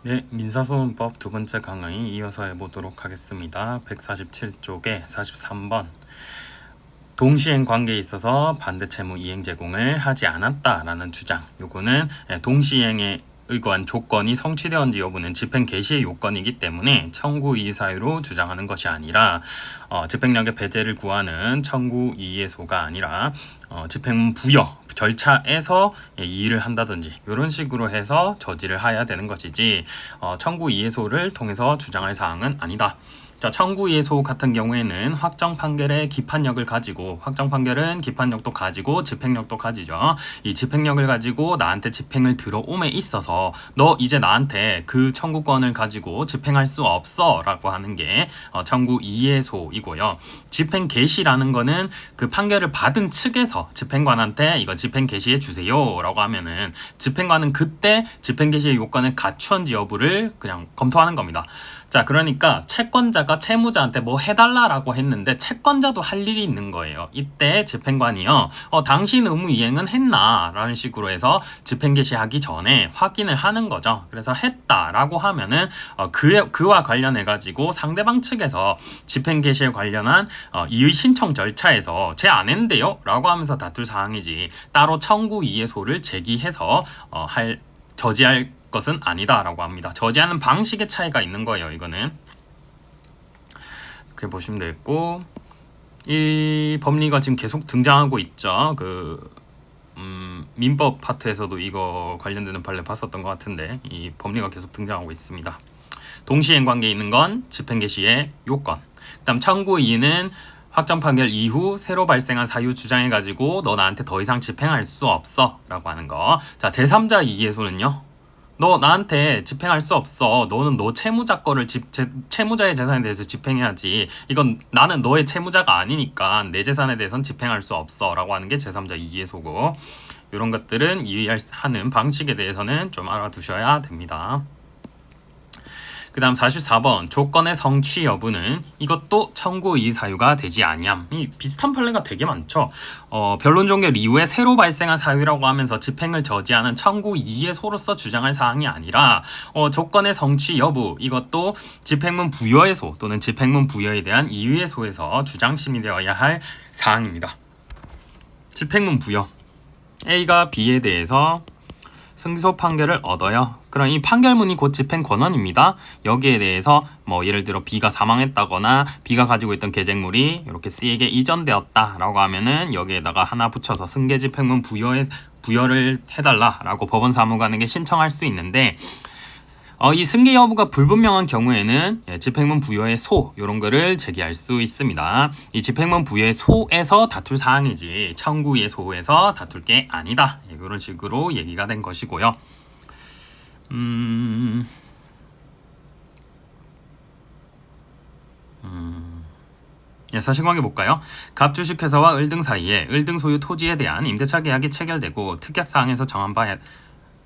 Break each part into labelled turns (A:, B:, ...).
A: 네, 민사소송법 두 번째 강의 이어서 해보도록 하겠습니다. 147쪽에 43번 동시행 관계에 있어서 반대채무 이행 제공을 하지 않았다라는 주장. 요거는 동시행에 의거한 조건이 성취되었는지 여부는 집행 개시의 요건이기 때문에 청구 이의 사유로 주장하는 것이 아니라 집행력의 배제를 구하는 청구 이의소가 아니라 집행 부여 절차에서 이의를 한다든지 이런 식으로 해서 저지를 해야 되는 것이지 청구 이의소를 통해서 주장할 사항은 아니다. 자, 청구 이의소 같은 경우에는 확정 판결의 기판력을 가지고, 확정 판결은 기판력도 가지고 집행력도 가지죠. 이 집행력을 가지고 나한테 집행을 들어옴에 있어서 너 이제 나한테 그 청구권을 가지고 집행할 수 없어 라고 하는 게 청구 이의소이고요. 집행 개시라는 거는 그 판결을 받은 측에서 집행관한테 이거 집행 개시해 주세요 라고 하면은 집행관은 그때 집행 개시의 요건을 갖추었는지 여부를 그냥 검토하는 겁니다. 자, 그러니까 채권자가 채무자한테 뭐 해달라라고 했는데 채권자도 할 일이 있는 거예요. 이때 집행관이요, 당신 의무 이행은 했나? 라는 식으로 해서 집행 개시하기 전에 확인을 하는 거죠. 그래서 했다라고 하면은 그와 관련해가지고 상대방 측에서 집행 개시에 관련한 이의 신청 절차에서 제 안 했는데요? 라고 하면서 다툴 사항이지 따로 청구 이의소를 제기해서 저지할 것은 아니다라고 합니다. 저지하는 방식의 차이가 있는 거예요. 이거는 그렇게 보시면 되겠고, 이 법리가 지금 계속 등장하고 있죠. 민법 파트에서도 이거 관련되는 판례 봤었던 것 같은데 이 법리가 계속 등장하고 있습니다. 동시행 관계에 있는 건 집행 개시의 요건. 그다음 청구 이의는 확정 판결 이후 새로 발생한 사유 주장해가지고 너 나한테 더 이상 집행할 수 없어 라고 하는 거. 자, 제3자 이의소는요, 너 나한테 집행할 수 없어. 너는 너 채무자 거를 채무자의 재산에 대해서 집행해야지. 이건 나는 너의 채무자가 아니니까 내 재산에 대해서는 집행할 수 없어 라고 하는 게 제3자 이의소고, 이런 것들은 이해하는 방식에 대해서는 좀 알아두셔야 됩니다. 그 다음 44번 조건의 성취 여부는 이것도 청구 이의 사유가 되지 아니함. 이 비슷한 판례가 되게 많죠. 변론 종결 이후에 새로 발생한 사유라고 하면서 집행을 저지하는 청구 이의소로서 주장할 사항이 아니라 조건의 성취 여부, 이것도 집행문 부여의 소 또는 집행문 부여에 대한 이의의 소에서 주장심이 되어야 할 사항입니다. 집행문 부여, A가 B에 대해서 승소 판결을 얻어요. 그럼 이 판결문이 곧 집행 권한입니다. 여기에 대해서 뭐 예를 들어 B가 사망했다거나 B가 가지고 있던 계쟁물이 이렇게 C에게 이전되었다라고 하면은 여기에다가 하나 붙여서 승계 집행문 부여를 해달라라고 법원 사무관에게 신청할 수 있는데, 이 승계 여부가 불분명한 경우에는 집행문 부여의 소 이런 거를 제기할 수 있습니다. 이 집행문 부여의 소에서 다툴 사항이지 청구의 소에서 다툴 게 아니다. 이런 식으로 얘기가 된 것이고요. 사실관계 볼까요? 갑주식회사와 을등 사이에 을등 소유 토지에 대한 임대차 계약이 체결되고 특약사항에서 정한 바에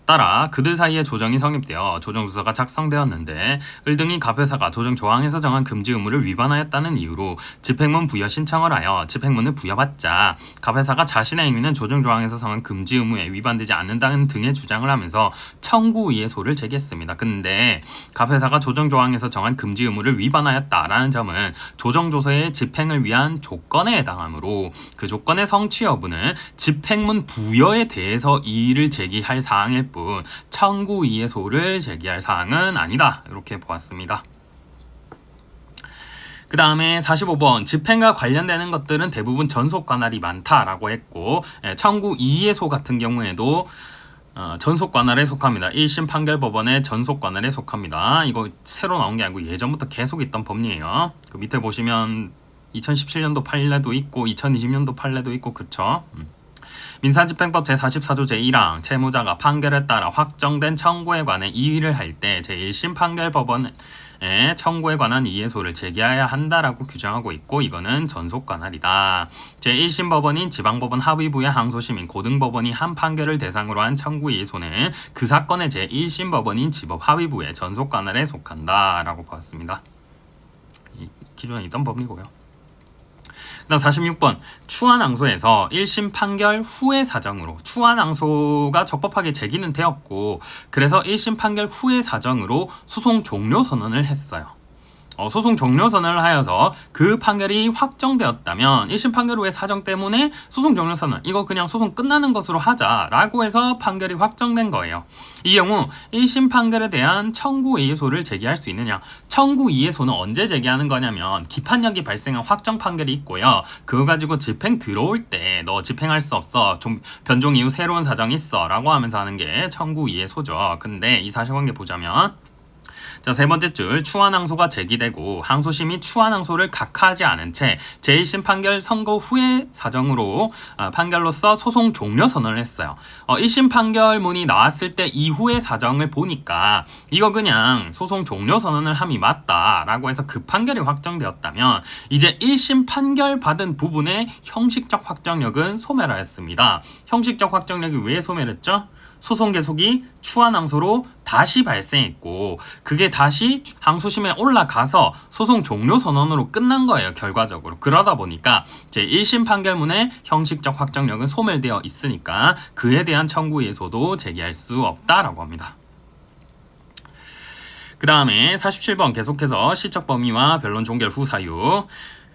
A: 따라 그들 사이에 조정이 성립되어 조정조서가 작성되었는데 을등이 갑회사가 조정 조항에서 정한 금지 의무를 위반하였다는 이유로 집행문 부여 신청을 하여 집행문을 부여받자 갑회사가 자신의 행위는 조정 조항에서 정한 금지 의무에 위반되지 않는다는 등의 주장을 하면서 청구 이의소를 제기했습니다. 근데 갑회사가 조정 조항에서 정한 금지 의무를 위반하였다라는 점은 조정조서의 집행을 위한 조건에 해당하므로 그 조건의 성취 여부는 집행문 부여에 대해서 이의를 제기할 사항일 뿐 청구 이의소를 제기할 사항은 아니다. 이렇게 보았습니다. 그 다음에 45번 집행과 관련되는 것들은 대부분 전속 관할이 많다라고 했고, 청구 이의소 같은 경우에도 전속 관할에 속합니다. 1심 판결 법원의 전속 관할에 속합니다. 이거 새로 나온 게 아니고 예전부터 계속 있던 법리예요. 그 밑에 보시면 2017년도 판례도 있고 2020년도 판례도 있고, 그쵸? 민사집행법 제44조 제1항 채무자가 판결에 따라 확정된 청구에 관해 이의를 할 때 제1심 판결 법원에 청구에 관한 이의소를 제기해야 한다라고 규정하고 있고, 이거는 전속 관할이다. 제1심 법원인 지방법원 합의부의 항소심인 고등법원이 한 판결을 대상으로 한 청구 이의소는 그 사건의 제1심 법원인 지법 합의부의 전속 관할에 속한다라고 보았습니다. 기존에 있던 법리고요. 그다음 46번 추한항소에서 1심 판결 후의 사정으로 추한항소가 적법하게 제기는 되었고 그래서 1심 판결 후의 사정으로 소송 종료 선언을 했어요. 소송 종료 선언을 하여서 그 판결이 확정되었다면 1심 판결 후의 사정 때문에 소송 종료 선언 이거 그냥 소송 끝나는 것으로 하자라고 해서 판결이 확정된 거예요. 이 경우 1심 판결에 대한 청구 이의소를 제기할 수 있느냐? 청구 이의소는 언제 제기하는 거냐면 기판력이 발생한 확정 판결이 있고요. 그거 가지고 집행 들어올 때 너 집행할 수 없어. 좀 변종 이후 새로운 사정이 있어 라고 하면서 하는 게 청구 이의소죠. 근데 이 사실관계 보자면 자, 세 번째 줄 추한항소가 제기되고 항소심이 추한항소를 각하하지 않은 채 제1심 판결 선고 후의 사정으로 판결로서 소송 종료 선언을 했어요. 1심 판결문이 나왔을 때 이후의 사정을 보니까 이거 그냥 소송 종료 선언을 함이 맞다라고 해서 그 판결이 확정되었다면 이제 1심 판결 받은 부분의 형식적 확정력은 소멸하였습니다. 형식적 확정력이 왜 소멸했죠? 소송 계속이 추한항소로 다시 발생했고 그게 다시 항소심에 올라가서 소송 종료 선언으로 끝난 거예요. 결과적으로. 그러다 보니까 제 1심 판결문의 형식적 확정력은 소멸되어 있으니까 그에 대한 청구 예소도 제기할 수 없다라고 합니다. 그 다음에 47번 계속해서 시적 범위와 변론 종결 후 사유.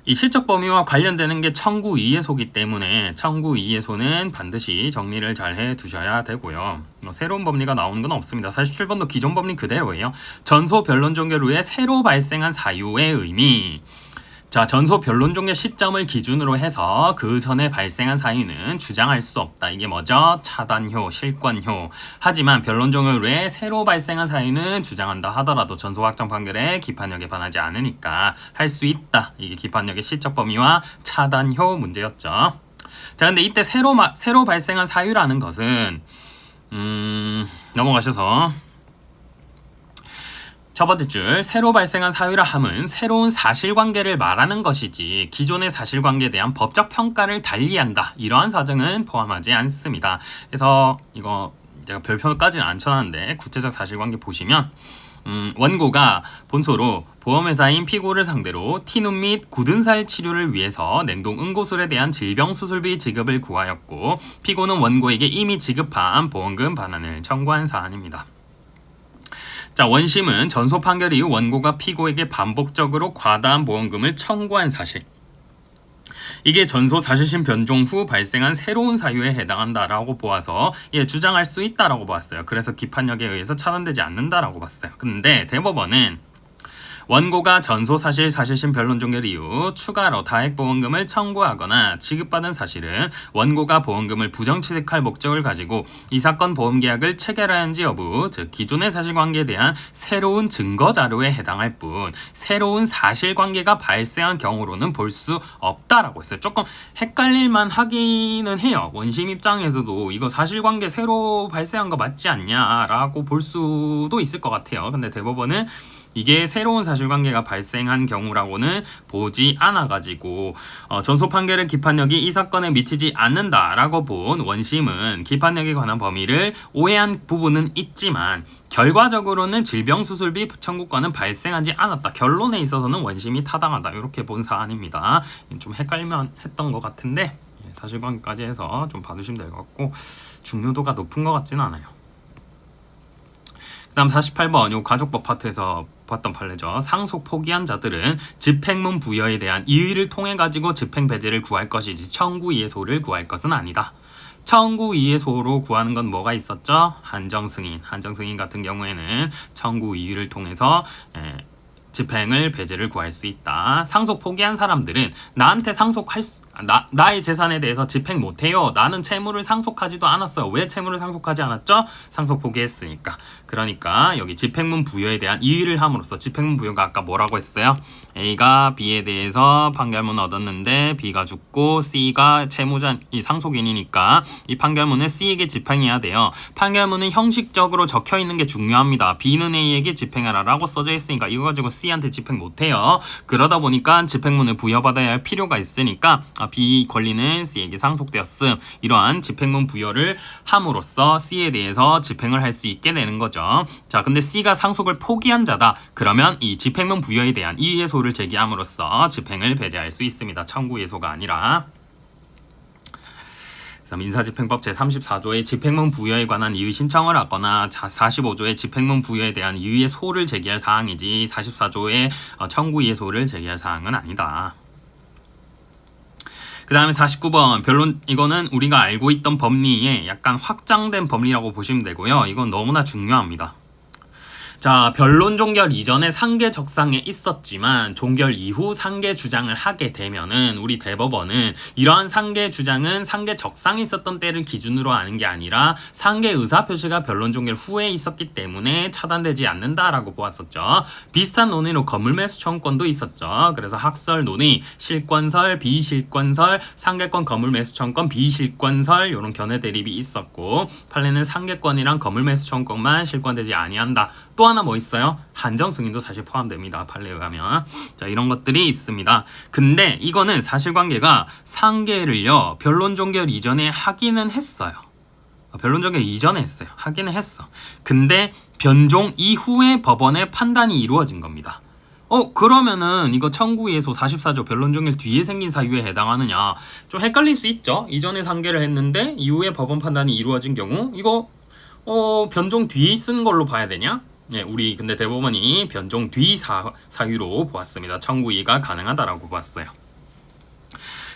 A: 이 실적 범위와 관련되는 게 청구 이의소이기 때문에 청구 이의소는 반드시 정리를 잘 해두셔야 되고요. 새로운 법리가 나오는 건 없습니다. 47번도 기존 법리 그대로예요. 전소 변론 종결 후에 새로 발생한 사유의 의미. 자, 전소 변론 종결 시점을 기준으로 해서 그 전에 발생한 사유는 주장할 수 없다. 이게 뭐죠? 차단효, 실권효. 하지만 변론 종결 후에 새로 발생한 사유는 주장한다 하더라도 전소 확정 판결에 기판력에 반하지 않으니까 할 수 있다. 이게 기판력의 시적 범위와 차단효 문제였죠. 자, 근데 이때 새로 발생한 사유라는 것은 넘어가셔서 첫 번째 줄 새로 발생한 사유라 함은 새로운 사실관계를 말하는 것이지 기존의 사실관계에 대한 법적 평가를 달리한다. 이러한 사정은 포함하지 않습니다. 그래서 이거 제가 별표까지는 안 쳐놨는데 구체적 사실관계 보시면 원고가 본소로 보험회사인 피고를 상대로 티눈 및 굳은 살 치료를 위해서 냉동 응고술에 대한 질병수술비 지급을 구하였고 피고는 원고에게 이미 지급한 보험금 반환을 청구한 사안입니다. 자, 원심은 전소 판결 이후 원고가 피고에게 반복적으로 과다한 보험금을 청구한 사실. 이게 전소 사실심 변종 후 발생한 새로운 사유에 해당한다라고 보아서 주장할 수 있다라고 봤어요. 그래서 기판력에 의해서 차단되지 않는다라고 봤어요. 근데 대법원은 원고가 전소 사실심 변론 종결 이후 추가로 다액보험금을 청구하거나 지급받은 사실은 원고가 보험금을 부정취득할 목적을 가지고 이 사건 보험계약을 체결하는지 여부, 즉 기존의 사실관계에 대한 새로운 증거자료에 해당할 뿐 새로운 사실관계가 발생한 경우로는 볼 수 없다라고 했어요. 조금 헷갈릴만 하기는 해요. 원심 입장에서도 이거 사실관계 새로 발생한 거 맞지 않냐라고 볼 수도 있을 것 같아요. 근데 대법원은 이게 새로운 사실관계가 발생한 경우라고는 보지 않아가지고 전소 판결의 기판력이 이 사건에 미치지 않는다라고 본 원심은 기판력에 관한 범위를 오해한 부분은 있지만 결과적으로는 질병수술비 청구권은 발생하지 않았다. 결론에 있어서는 원심이 타당하다. 이렇게 본 사안입니다. 좀 헷갈리면 했던 것 같은데 사실관계까지 해서 좀 봐두시면 될 것 같고 중요도가 높은 것 같지는 않아요. 그 다음 48번 요 가족법 파트에서 봤던 판례죠. 상속 포기한 자들은 집행문 부여에 대한 이의를 통해 가지고 집행 배제를 구할 것이지 청구 이의소를 구할 것은 아니다. 청구 이의소로 구하는 건 뭐가 있었죠? 한정승인 같은 경우에는 청구 이의를 통해서 집행을 배제를 구할 수 있다. 상속 포기한 사람들은 나한테 나의 재산에 대해서 집행 못해요. 나는 채무를 상속하지도 않았어요. 왜 채무를 상속하지 않았죠? 상속 포기했으니까. 그러니까 여기 집행문 부여에 대한 이의를 함으로써 집행문 부여가 아까 뭐라고 했어요? A가 B에 대해서 판결문 얻었는데 B가 죽고 C가 이 상속인이니까 이 판결문을 C에게 집행해야 돼요. 판결문은 형식적으로 적혀 있는 게 중요합니다. B는 A에게 집행하라 라고 써져 있으니까 이거 가지고 C한테 집행 못해요. 그러다 보니까 집행문을 부여받아야 할 필요가 있으니까 B 권리는 C에게 상속되었음. 이러한 집행문 부여를 함으로써 C에 대해서 집행을 할 수 있게 되는 거죠. 자, 근데 C가 상속을 포기한 자다. 그러면 이 집행문 부여에 대한 이의의 소를 제기함으로써 집행을 배제할 수 있습니다. 청구예소가 아니라. 민사집행법 제34조의 집행문 부여에 관한 이의 신청을 하거나 45조의 집행문 부여에 대한 이의의 소를 제기할 사항이지 44조의 청구 이의 소를 제기할 사항은 아니다. 그 다음에 49번 변론. 이거는 우리가 알고 있던 법리에 약간 확장된 법리라고 보시면 되고요. 이건 너무나 중요합니다. 자, 변론 종결 이전에 상계 적상에 있었지만 종결 이후 상계 주장을 하게 되면은 우리 대법원은 이러한 상계 주장은 상계 적상이 있었던 때를 기준으로 하는 게 아니라 상계 의사 표시가 변론 종결 후에 있었기 때문에 차단되지 않는다라고 보았었죠. 비슷한 논의로 건물매수 청구권도 있었죠. 그래서 학설 논의, 실권설, 비실권설, 상계권 건물매수 청구권, 비실권설 이런 견해 대립이 있었고 판례는 상계권이랑 건물매수 청구권만 실권되지 아니한다. 또 하나 뭐 있어요? 한정 승인도 사실 포함됩니다. 판례에 의하면. 자, 이런 것들이 있습니다. 근데 이거는 사실관계가 상계를요 변론 종결 이전에 하기는 했어요. 변론 종결 이전에 했어요. 하기는 했어. 근데 변종 이후에 법원의 판단이 이루어진 겁니다. 그러면은 이거 청구예소 44조 변론 종결 뒤에 생긴 사유에 해당하느냐? 좀 헷갈릴 수 있죠. 이전에 상계를 했는데 이후에 법원 판단이 이루어진 경우 이거 변종 뒤에 쓴 걸로 봐야 되냐? 예, 우리 근데 대법원이 변종 뒤 사유로 보았습니다. 청구이의가 가능하다라고 보았어요.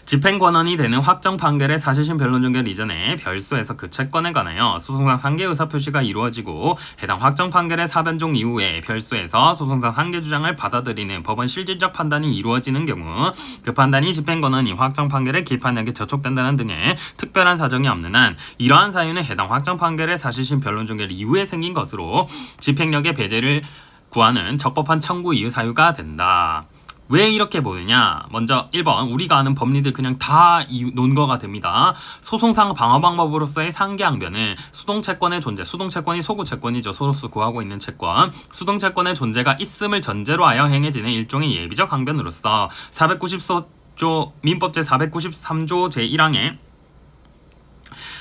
A: 집행권한이 되는 확정 판결의 사실심 변론 종결 이전에 별수에서 그 채권에 관하여 소송상 상계 의사 표시가 이루어지고 해당 확정 판결의 사변종 이후에 별수에서 소송상 상계 주장을 받아들이는 법원 실질적 판단이 이루어지는 경우 그 판단이 집행권한이 확정 판결의 기판력에 저촉된다는 등의 특별한 사정이 없는 한 이러한 사유는 해당 확정 판결의 사실심 변론 종결 이후에 생긴 것으로 집행력의 배제를 구하는 적법한 청구 이의 사유가 된다. 왜 이렇게 보느냐? 먼저 1번 우리가 아는 법리들 그냥 다 논거가 됩니다. 소송상 방어 방법으로서의 상계항변은 수동채권의 존재, 수동채권이 소구채권이죠. 소로서 구하고 있는 채권. 수동채권의 존재가 있음을 전제로 하여 행해지는 일종의 예비적 항변으로서 494조 민법 제493조 제1항에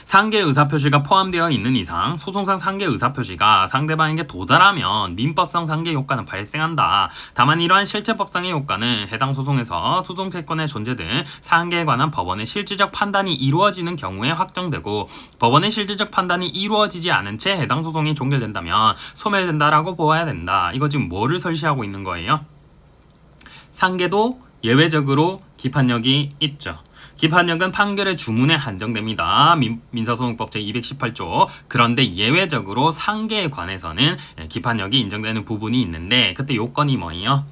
A: 상계 의사표시가 포함되어 있는 이상 소송상 상계 의사표시가 상대방에게 도달하면 민법상 상계 효과는 발생한다. 다만 이러한 실체법상의 효과는 해당 소송에서 소송채권의 존재 등 상계에 관한 법원의 실질적 판단이 이루어지는 경우에 확정되고 법원의 실질적 판단이 이루어지지 않은 채 해당 소송이 종결된다면 소멸된다라고 보아야 된다. 이거 지금 뭐를 설시하고 있는 거예요? 상계도 예외적으로 기판력이 있죠. 기판력은 판결의 주문에 한정됩니다. 민사소송법 제218조. 그런데 예외적으로 상계에 관해서는 기판력이 인정되는 부분이 있는데 그때 요건이 뭐예요?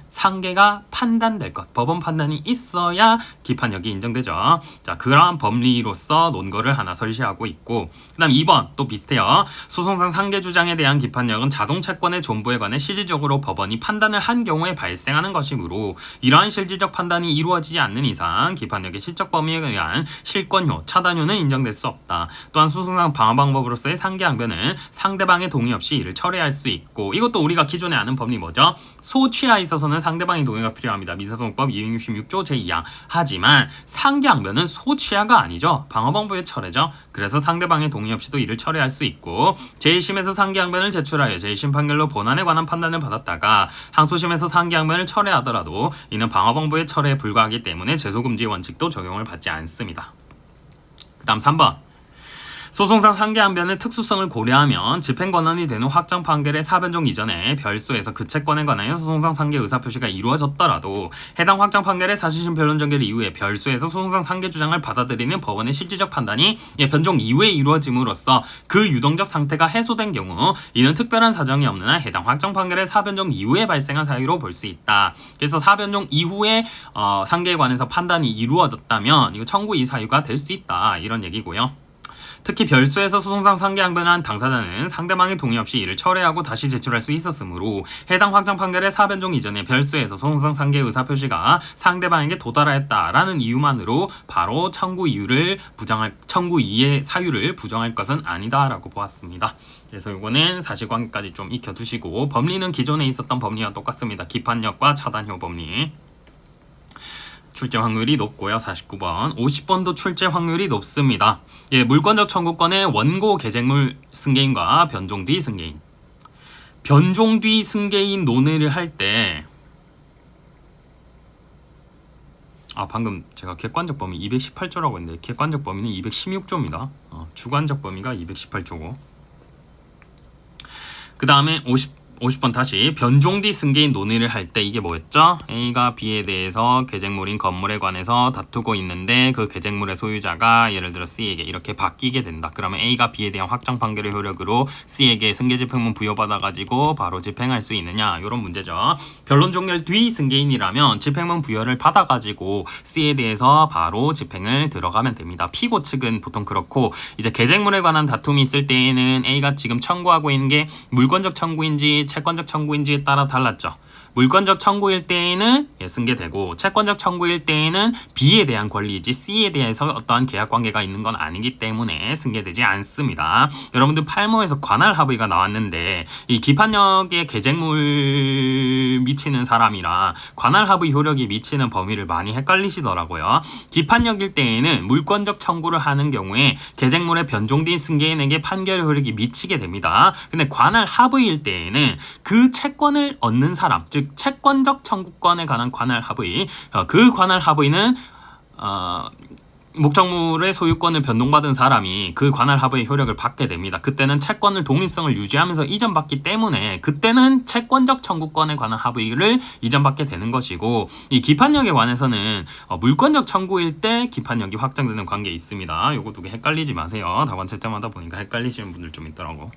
A: 상계가 판단될 것, 법원 판단이 있어야 기판력이 인정되죠. 자, 그러한 법리로서 논거를 하나 설시하고 있고, 그 다음 2번 또 비슷해요. 소송상 상계 주장에 대한 기판력은 자동채권의 존보에 관해 실질적으로 법원이 판단을 한 경우에 발생하는 것이므로 이러한 실질적 판단이 이루어지지 않는 이상 기판력의 실적 범위에 의한 실권효, 차단효는 인정될 수 없다. 또한 소송상 방어 방법으로서의 상계항변은 상대방의 동의 없이 이를 철회할 수 있고, 이것도 우리가 기존에 아는 법리 뭐죠? 소취하에 있어서는 상대방의 동의가 필요합니다. 민사소송법 266조 제2항. 하지만 상계항변은 소취하가 아니죠. 방어방법의 철회죠. 그래서 상대방의 동의 없이도 이를 철회할 수 있고, 제1심에서 상계항변을 제출하여 제1심 판결로 본안에 관한 판단을 받았다가 항소심에서 상계항변을 철회하더라도 이는 방어방법의 철회에 불과하기 때문에 제소금지 원칙도 적용을 받지 않습니다. 그 다음 3번. 소송상 상계항변의 특수성을 고려하면 집행권한이 되는 확정 판결의 사변종 이전에 별수에서 그 채권에 관하여 소송상 상계 의사표시가 이루어졌더라도 해당 확정 판결의 사실심 변론 종결 이후에 별수에서 소송상 상계 주장을 받아들이는 법원의 실질적 판단이 변종 이후에 이루어짐으로써 그 유동적 상태가 해소된 경우 이는 특별한 사정이 없는 한 해당 확정 판결의 사변종 이후에 발생한 사유로 볼 수 있다. 그래서 사변종 이후에 상계에 관해서 판단이 이루어졌다면 이거 청구 이 사유가 될 수 있다. 이런 얘기고요. 특히 별수에서 소송상 상계항변한 당사자는 상대방의 동의 없이 이를 철회하고 다시 제출할 수 있었으므로 해당 확정 판결의 사변종 이전에 별수에서 소송상 상계 의사표시가 상대방에게 도달하였다라는 이유만으로 바로 청구 이의 사유를 부정할 것은 아니다라고 보았습니다. 그래서 이거는 사실관계까지 좀 익혀두시고, 법리는 기존에 있었던 법리와 똑같습니다. 기판력과 차단효 법리. 출제 확률이 높고요. 49번. 50번도 출제 확률이 높습니다. 예, 물권적 청구권의 원고 계쟁물 승계인과 변종 뒤 승계인. 변종 뒤 승계인 논의를 할 때 방금 제가 객관적 범위 218조라고 했는데 객관적 범위는 216조입니다. 주관적 범위가 218조고 그 다음에 50번 다시 변종 뒤 승계인 논의를 할 때 이게 뭐였죠? A가 B에 대해서 계쟁물인 건물에 관해서 다투고 있는데 그 계쟁물의 소유자가 예를 들어 C에게 이렇게 바뀌게 된다. 그러면 A가 B에 대한 확정 판결의 효력으로 C에게 승계집행문 부여받아가지고 바로 집행할 수 있느냐 이런 문제죠. 변론 종결 뒤 승계인이라면 집행문 부여를 받아가지고 C에 대해서 바로 집행을 들어가면 됩니다. 피고 측은 보통 그렇고 이제 계쟁물에 관한 다툼이 있을 때에는 A가 지금 청구하고 있는 게 물권적 청구인지 채권적 청구인지에 따라 달랐죠. 물권적 청구일 때에는 승계되고 채권적 청구일 때에는 B에 대한 권리이지 C에 대해서 어떠한 계약 관계가 있는 건 아니기 때문에 승계되지 않습니다. 여러분들 8모에서 관할 합의가 나왔는데 이 기판력에 계쟁물 미치는 사람이랑 관할 합의 효력이 미치는 범위를 많이 헷갈리시더라고요. 기판력일 때에는 물권적 청구를 하는 경우에 계쟁물의 변종된 승계인에게 판결 효력이 미치게 됩니다. 근데 관할 합의일 때에는 그 채권을 얻는 사람, 즉 채권적 청구권에 관한 관할 합의, 그 관할 합의는 목적물의 소유권을 변동받은 사람이 그 관할 합의의 효력을 받게 됩니다. 그때는 채권을 동일성을 유지하면서 이전받기 때문에 그때는 채권적 청구권에 관한 합의를 이전받게 되는 것이고 이 기판력에 관해서는 물권적 청구일 때 기판력이 확정되는 관계에 있습니다. 요거 두 개 헷갈리지 마세요. 답안 채점하다 보니까 헷갈리시는 분들 좀 있더라고.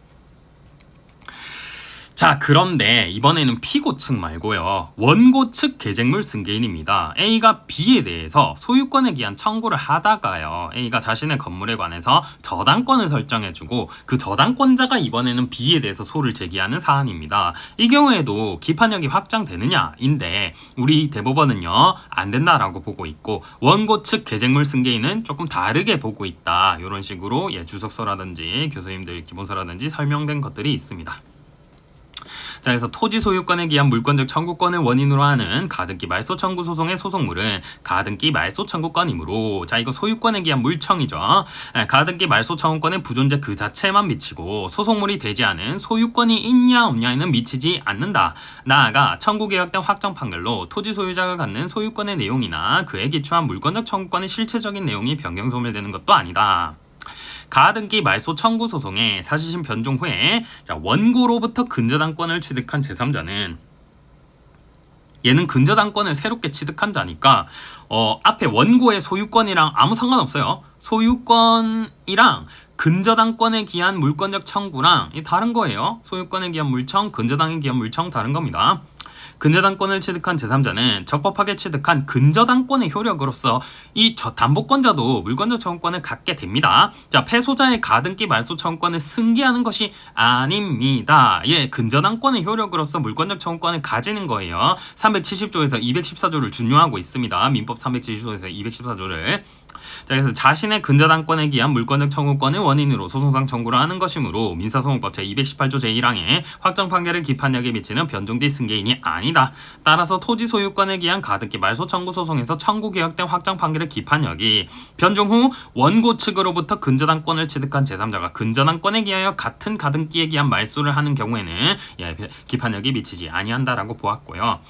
A: 자, 그런데 이번에는 피고 측 말고요. 원고 측 계쟁물 승계인입니다. A가 B에 대해서 소유권에 기한 청구를 하다가요. A가 자신의 건물에 관해서 저당권을 설정해주고 그 저당권자가 이번에는 B에 대해서 소를 제기하는 사안입니다. 이 경우에도 기판력이 확정되느냐인데 우리 대법원은요. 안 된다라고 보고 있고 원고 측 계쟁물 승계인은 조금 다르게 보고 있다. 이런 식으로 주석서라든지 교수님들 기본서라든지 설명된 것들이 있습니다. 자, 그래서 토지 소유권에 기한 물권적 청구권을 원인으로 하는 가등기 말소 청구 소송의 소송물은 가등기 말소 청구권이므로 자, 이거 소유권에 기한 물청이죠. 가등기 말소 청구권의 부존재 그 자체만 미치고 소송물이 되지 않은 소유권이 있냐 없냐에는 미치지 않는다. 나아가 청구계약된 확정 판결로 토지 소유자가 갖는 소유권의 내용이나 그에 기초한 물권적 청구권의 실체적인 내용이 변경 소멸되는 것도 아니다. 가등기 말소 청구 소송의 사실심 변종 후에 원고로부터 근저당권을 취득한 제3자는 얘는 근저당권을 새롭게 취득한 자니까 앞에 원고의 소유권이랑 아무 상관없어요. 소유권이랑 근저당권에 기한 물권적 청구랑 다른 거예요. 소유권에 기한 물청, 근저당에 기한 물청 다른 겁니다. 근저당권을 취득한 제3자는 적법하게 취득한 근저당권의 효력으로서 이 담보권자도 물권적 청구권을 갖게 됩니다. 자, 패소자의 가등기 말소 청구권을 승계하는 것이 아닙니다. 예, 근저당권의 효력으로서 물권적 청구권을 가지는 거예요. 370조에서 214조를 준용하고 있습니다. 민법 370조에서 214조를. 자, 그래서 자신의 근저당권에 기한 물권적 청구권을 원인으로 소송상 청구를 하는 것이므로 민사소송법 제218조 제1항에 확정 판결의 기판력에 미치는 변종 뒤 승계인이 아니다. 따라서 토지 소유권에 기한 가등기 말소 청구 소송에서 청구 기각된 확정 판결의 기판력이 변종 후 원고 측으로부터 근저당권을 취득한 제3자가 근저당권에 기하여 같은 가등기에 기한 말소를 하는 경우에는 기판력이 미치지 아니한다라고 보았고요.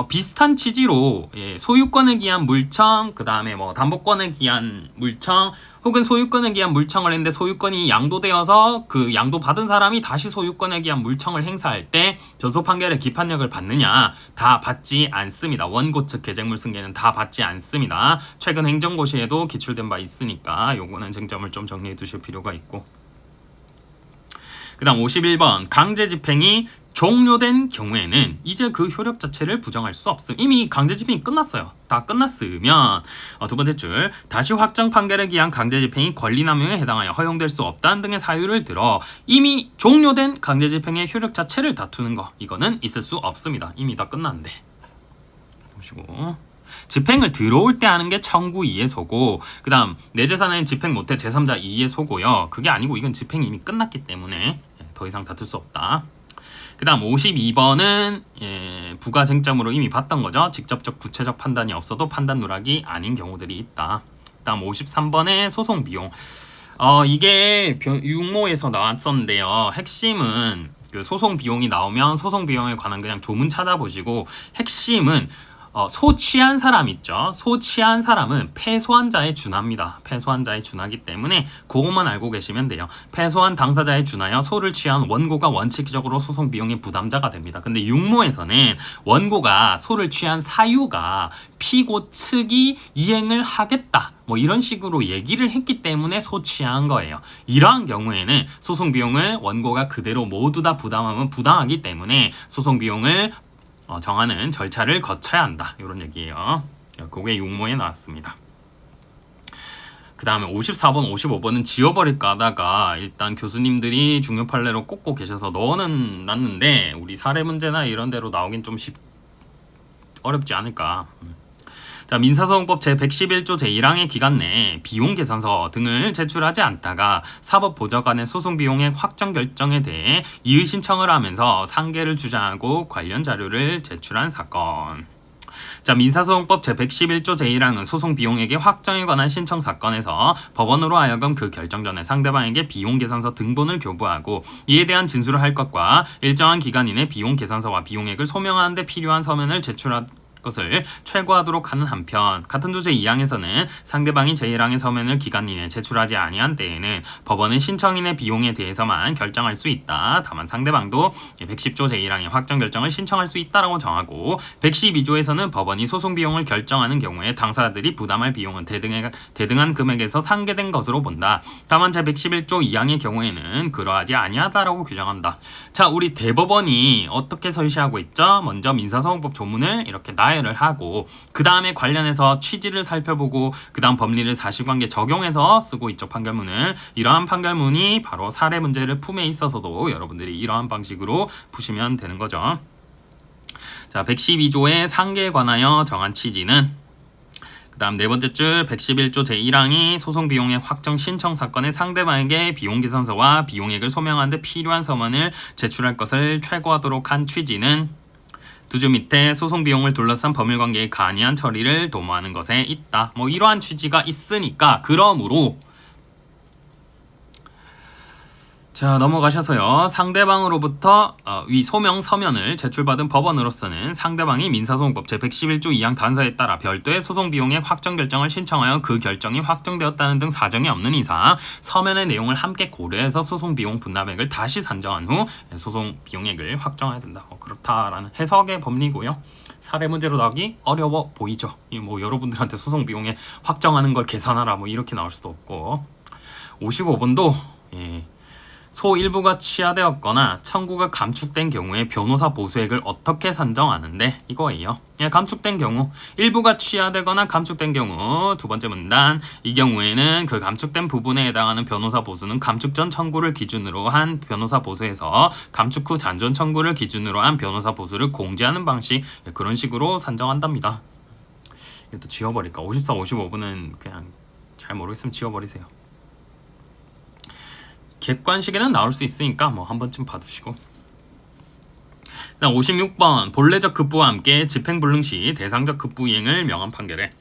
A: 비슷한 취지로 소유권에 기한 물청, 그 다음에 담보권에 기한 물청, 혹은 소유권에 기한 물청을 했는데 소유권이 양도되어서 그 양도받은 사람이 다시 소유권에 기한 물청을 행사할 때 전소 판결의 기판력을 받느냐? 다 받지 않습니다. 원고 측 계쟁물 승계는 다 받지 않습니다. 최근 행정고시에도 기출된 바 있으니까 요거는 쟁점을 좀 정리해 두실 필요가 있고, 그 다음 51번 강제집행이 종료된 경우에는 이제 그 효력 자체를 부정할 수 없음. 이미 강제집행이 끝났어요. 다 끝났으면 두 번째 줄 다시 확정 판결에 기한 강제집행이 권리남용에 해당하여 허용될 수 없다는 등의 사유를 들어 이미 종료된 강제집행의 효력 자체를 다투는 거, 이거는 있을 수 없습니다. 이미 다 끝났는데. 보시고 집행을 들어올 때 하는 게 청구 이해소고, 그 다음 내 재산에는 집행 못해 제3자 이해소고요. 그게 아니고 이건 집행이 이미 끝났기 때문에 더 이상 다툴 수 없다. 그 그 다음 52번은 부가 쟁점으로 이미 봤던 거죠. 직접적 구체적 판단이 없어도 판단 누락이 아닌 경우들이 있다. 그 다음 53번의 소송 비용. 이게 육모에서 나왔었는데요. 핵심은 그 소송 비용이 나오면 소송 비용에 관한 그냥 조문 찾아보시고, 핵심은 소취한 사람 있죠. 소취한 사람은 패소한 자에 준합니다. 패소한 자에 준하기 때문에 그것만 알고 계시면 돼요. 패소한 당사자에 준하여 소를 취한 원고가 원칙적으로 소송 비용의 부담자가 됩니다. 근데 육모에서는 원고가 소를 취한 사유가 피고 측이 이행을 하겠다, 뭐 이런 식으로 얘기를 했기 때문에 소취한 거예요. 이러한 경우에는 소송 비용을 원고가 그대로 모두 다 부담하면 부당하기 때문에 소송 비용을 정하는 절차를 거쳐야 한다, 이런 얘기예요. 그게 육모에 나왔습니다. 그 다음에 54번, 55번은 지워버릴까 하다가 일단 교수님들이 중요 판례로 꼽고 계셔서 넣어는 놨는데 우리 사례 문제나 이런 데로 나오긴 좀 어렵지 않을까. 자, 민사소송법 제111조 제1항의 기간 내에 비용 계산서 등을 제출하지 않다가 사법보좌관의 소송 비용의 확정 결정에 대해 이의 신청을 하면서 상계를 주장하고 관련 자료를 제출한 사건. 자, 민사소송법 제111조 제1항은 소송 비용액의 확정에 관한 신청 사건에서 법원으로 하여금 그 결정 전에 상대방에게 비용 계산서 등본을 교부하고 이에 대한 진술을 할 것과 일정한 기간 이내 비용 계산서와 비용액을 소명하는 데 필요한 서면을 제출한 것을 최고하도록 하는 한편, 같은 조 제2항에서는 상대방이 제1항의 서면을 기간 이내 제출하지 아니한 때에는 법원은 신청인의 비용에 대해서만 결정할 수 있다. 다만 상대방도 110조 제1항의 확정 결정을 신청할 수 있다라고 정하고, 112조에서는 법원이 소송 비용을 결정하는 경우에 당사자들이 부담할 비용은 대등한 금액에서 상계된 것으로 본다. 다만 제111조 2항의 경우에는 그러하지 아니하다라고 규정한다. 자, 우리 대법원이 어떻게 설시하고 있죠? 먼저 민사소송법 조문을 이렇게 나열을 하고, 그 다음에 관련해서 취지를 살펴보고, 그 다음 법리를 사실관계 적용해서 쓰고 있죠, 판결문을. 이러한 판결문이 바로 사례 문제를 품에 있어서도 여러분들이 이러한 방식으로 푸시면 되는 거죠. 자, 112조의 상계에 관하여 정한 취지는, 그 다음 네 번째 줄 111조 제1항이 소송 비용의 확정 신청 사건의 상대방에게 비용 계산서와 비용액을 소명하는 데 필요한 서면을 제출할 것을 최고하도록 한 취지는, 두 줄 밑에 소송 비용을 둘러싼 법률관계의 간이한 처리를 도모하는 것에 있다. 뭐 이러한 취지가 있으니까, 그러므로 자, 넘어가셔서요. 상대방으로부터 위 소명 서면을 제출받은 법원으로서는 상대방이 민사소송법 제111조 2항 단서에 따라 별도의 소송 비용의 확정 결정을 신청하여 그 결정이 확정되었다는 등 사정이 없는 이상 서면의 내용을 함께 고려해서 소송 비용 분납액을 다시 산정한 후 소송 비용액을 확정해야 된다. 그렇다라는 해석의 법리고요. 사례 문제로 나오기 어려워 보이죠. 뭐 여러분들한테 소송 비용에 확정하는 걸 계산하라 뭐 이렇게 나올 수도 없고. 55번도 소 일부가 취하되었거나 청구가 감축된 경우에 변호사 보수액을 어떻게 산정하는데, 이거예요. 감축된 경우, 일부가 취하되거나 감축된 경우, 두 번째 문단, 이 경우에는 그 감축된 부분에 해당하는 변호사 보수는 감축 전 청구를 기준으로 한 변호사 보수에서 감축 후 잔존 청구를 기준으로 한 변호사 보수를 공제하는 방식, 그런 식으로 산정한답니다. 이것도 지워버릴까? 54, 55분은 그냥 잘 모르겠으면 지워버리세요. 객관식에는 나올 수 있으니까 뭐 한 번쯤 봐두시고. 그다음 56번 본래적 급부와 함께 집행불능 시 대상적 급부 이행을 명한 판결에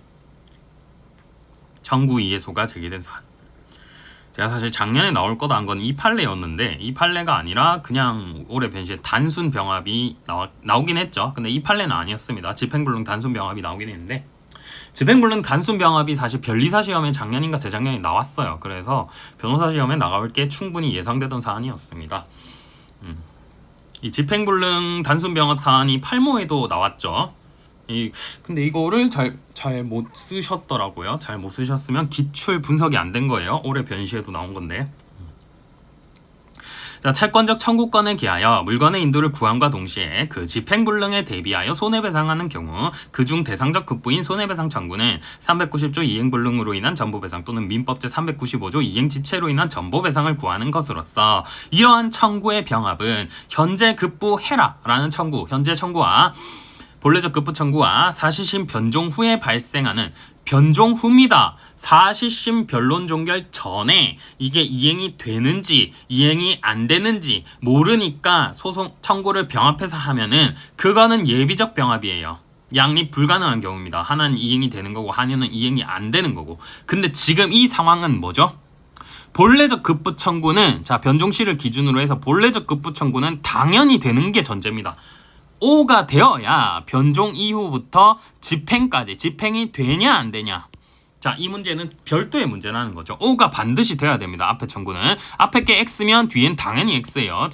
A: 청구 이해소가 제기된 사안. 제가 사실 작년에 나올 거다 한 건 이 판례였는데, 이 판례가 아니라 그냥 올해 변시에 단순 병합이 나오긴 했죠. 근데 이 판례는 아니었습니다. 집행불능 단순 병합이 나오긴 했는데, 집행불능 단순 병합이 사실 변리사 시험에 작년인가 재작년에 나왔어요. 그래서 변호사 시험에 나올 게 충분히 예상되던 사안이었습니다. 이 집행불능 단순 병합 사안이 8모에도 나왔죠. 근데 이거를 잘 못 쓰셨더라고요. 잘 못 쓰셨으면 기출 분석이 안 된 거예요. 올해 변시에도 나온 건데. 자, 채권적 청구권에 기하여 물건의 인도를 구함과 동시에 그 집행불능에 대비하여 손해배상하는 경우 그중 대상적 급부인 손해배상 청구는 390조 이행불능으로 인한 전부배상 또는 민법 제395조 이행지체로 인한 전부배상을 구하는 것으로서, 이러한 청구의 병합은 현재 급부해라 라는 청구, 현재 청구와 본래적 급부 청구와 사실심 변종 후에 발생하는 변종 후입니다. 사실심 변론 종결 전에 이게 이행이 되는지 이행이 안 되는지 모르니까 소송 청구를 병합해서 하면은 그거는 예비적 병합이에요. 양립 불가능한 경우입니다. 하나는 이행이 되는 거고 하나는 이행이 안 되는 거고. 근데 지금 이 상황은 뭐죠? 본래적 급부 청구는 자 변종시를 기준으로 해서 본래적 급부 청구는 당연히 되는 게 전제입니다. 오가 되어야 변종 이후부터 집행까지 집행이 되냐 안 되냐. 자, 이 문제는 별도의 문제라는 거죠. 오가 반드시 돼야 됩니다. 앞에 청구는 앞에 게 X면 뒤엔 당연히 X예요.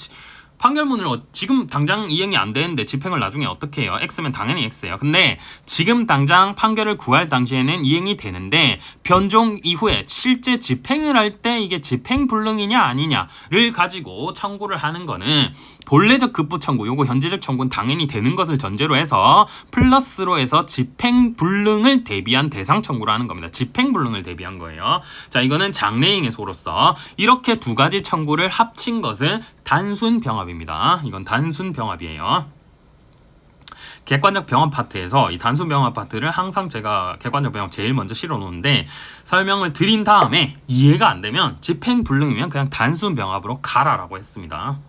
A: 판결문을 지금 당장 이행이 안 되는데 집행을 나중에 어떻게 해요? X면 당연히 X예요. 근데 지금 당장 판결을 구할 당시에는 이행이 되는데 변종 이후에 실제 집행을 할 때 이게 집행불능이냐 아니냐를 가지고 청구를 하는 거는 본래적 급부 청구, 요거 현재적 청구는 당연히 되는 것을 전제로 해서 플러스로 해서 집행불능을 대비한 대상 청구를 하는 겁니다. 집행불능을 대비한 거예요. 자, 이거는 장래잉의 소로서 이렇게 두 가지 청구를 합친 것은 단순 병합입니다. 이건 단순 병합이에요. 객관적 병합 파트에서 이 단순 병합 파트를 항상 제가 객관적 병합 제일 먼저 실어 놓는데 설명을 드린 다음에 이해가 안 되면 집행불능이면 그냥 단순 병합으로 가라라고 했습니다.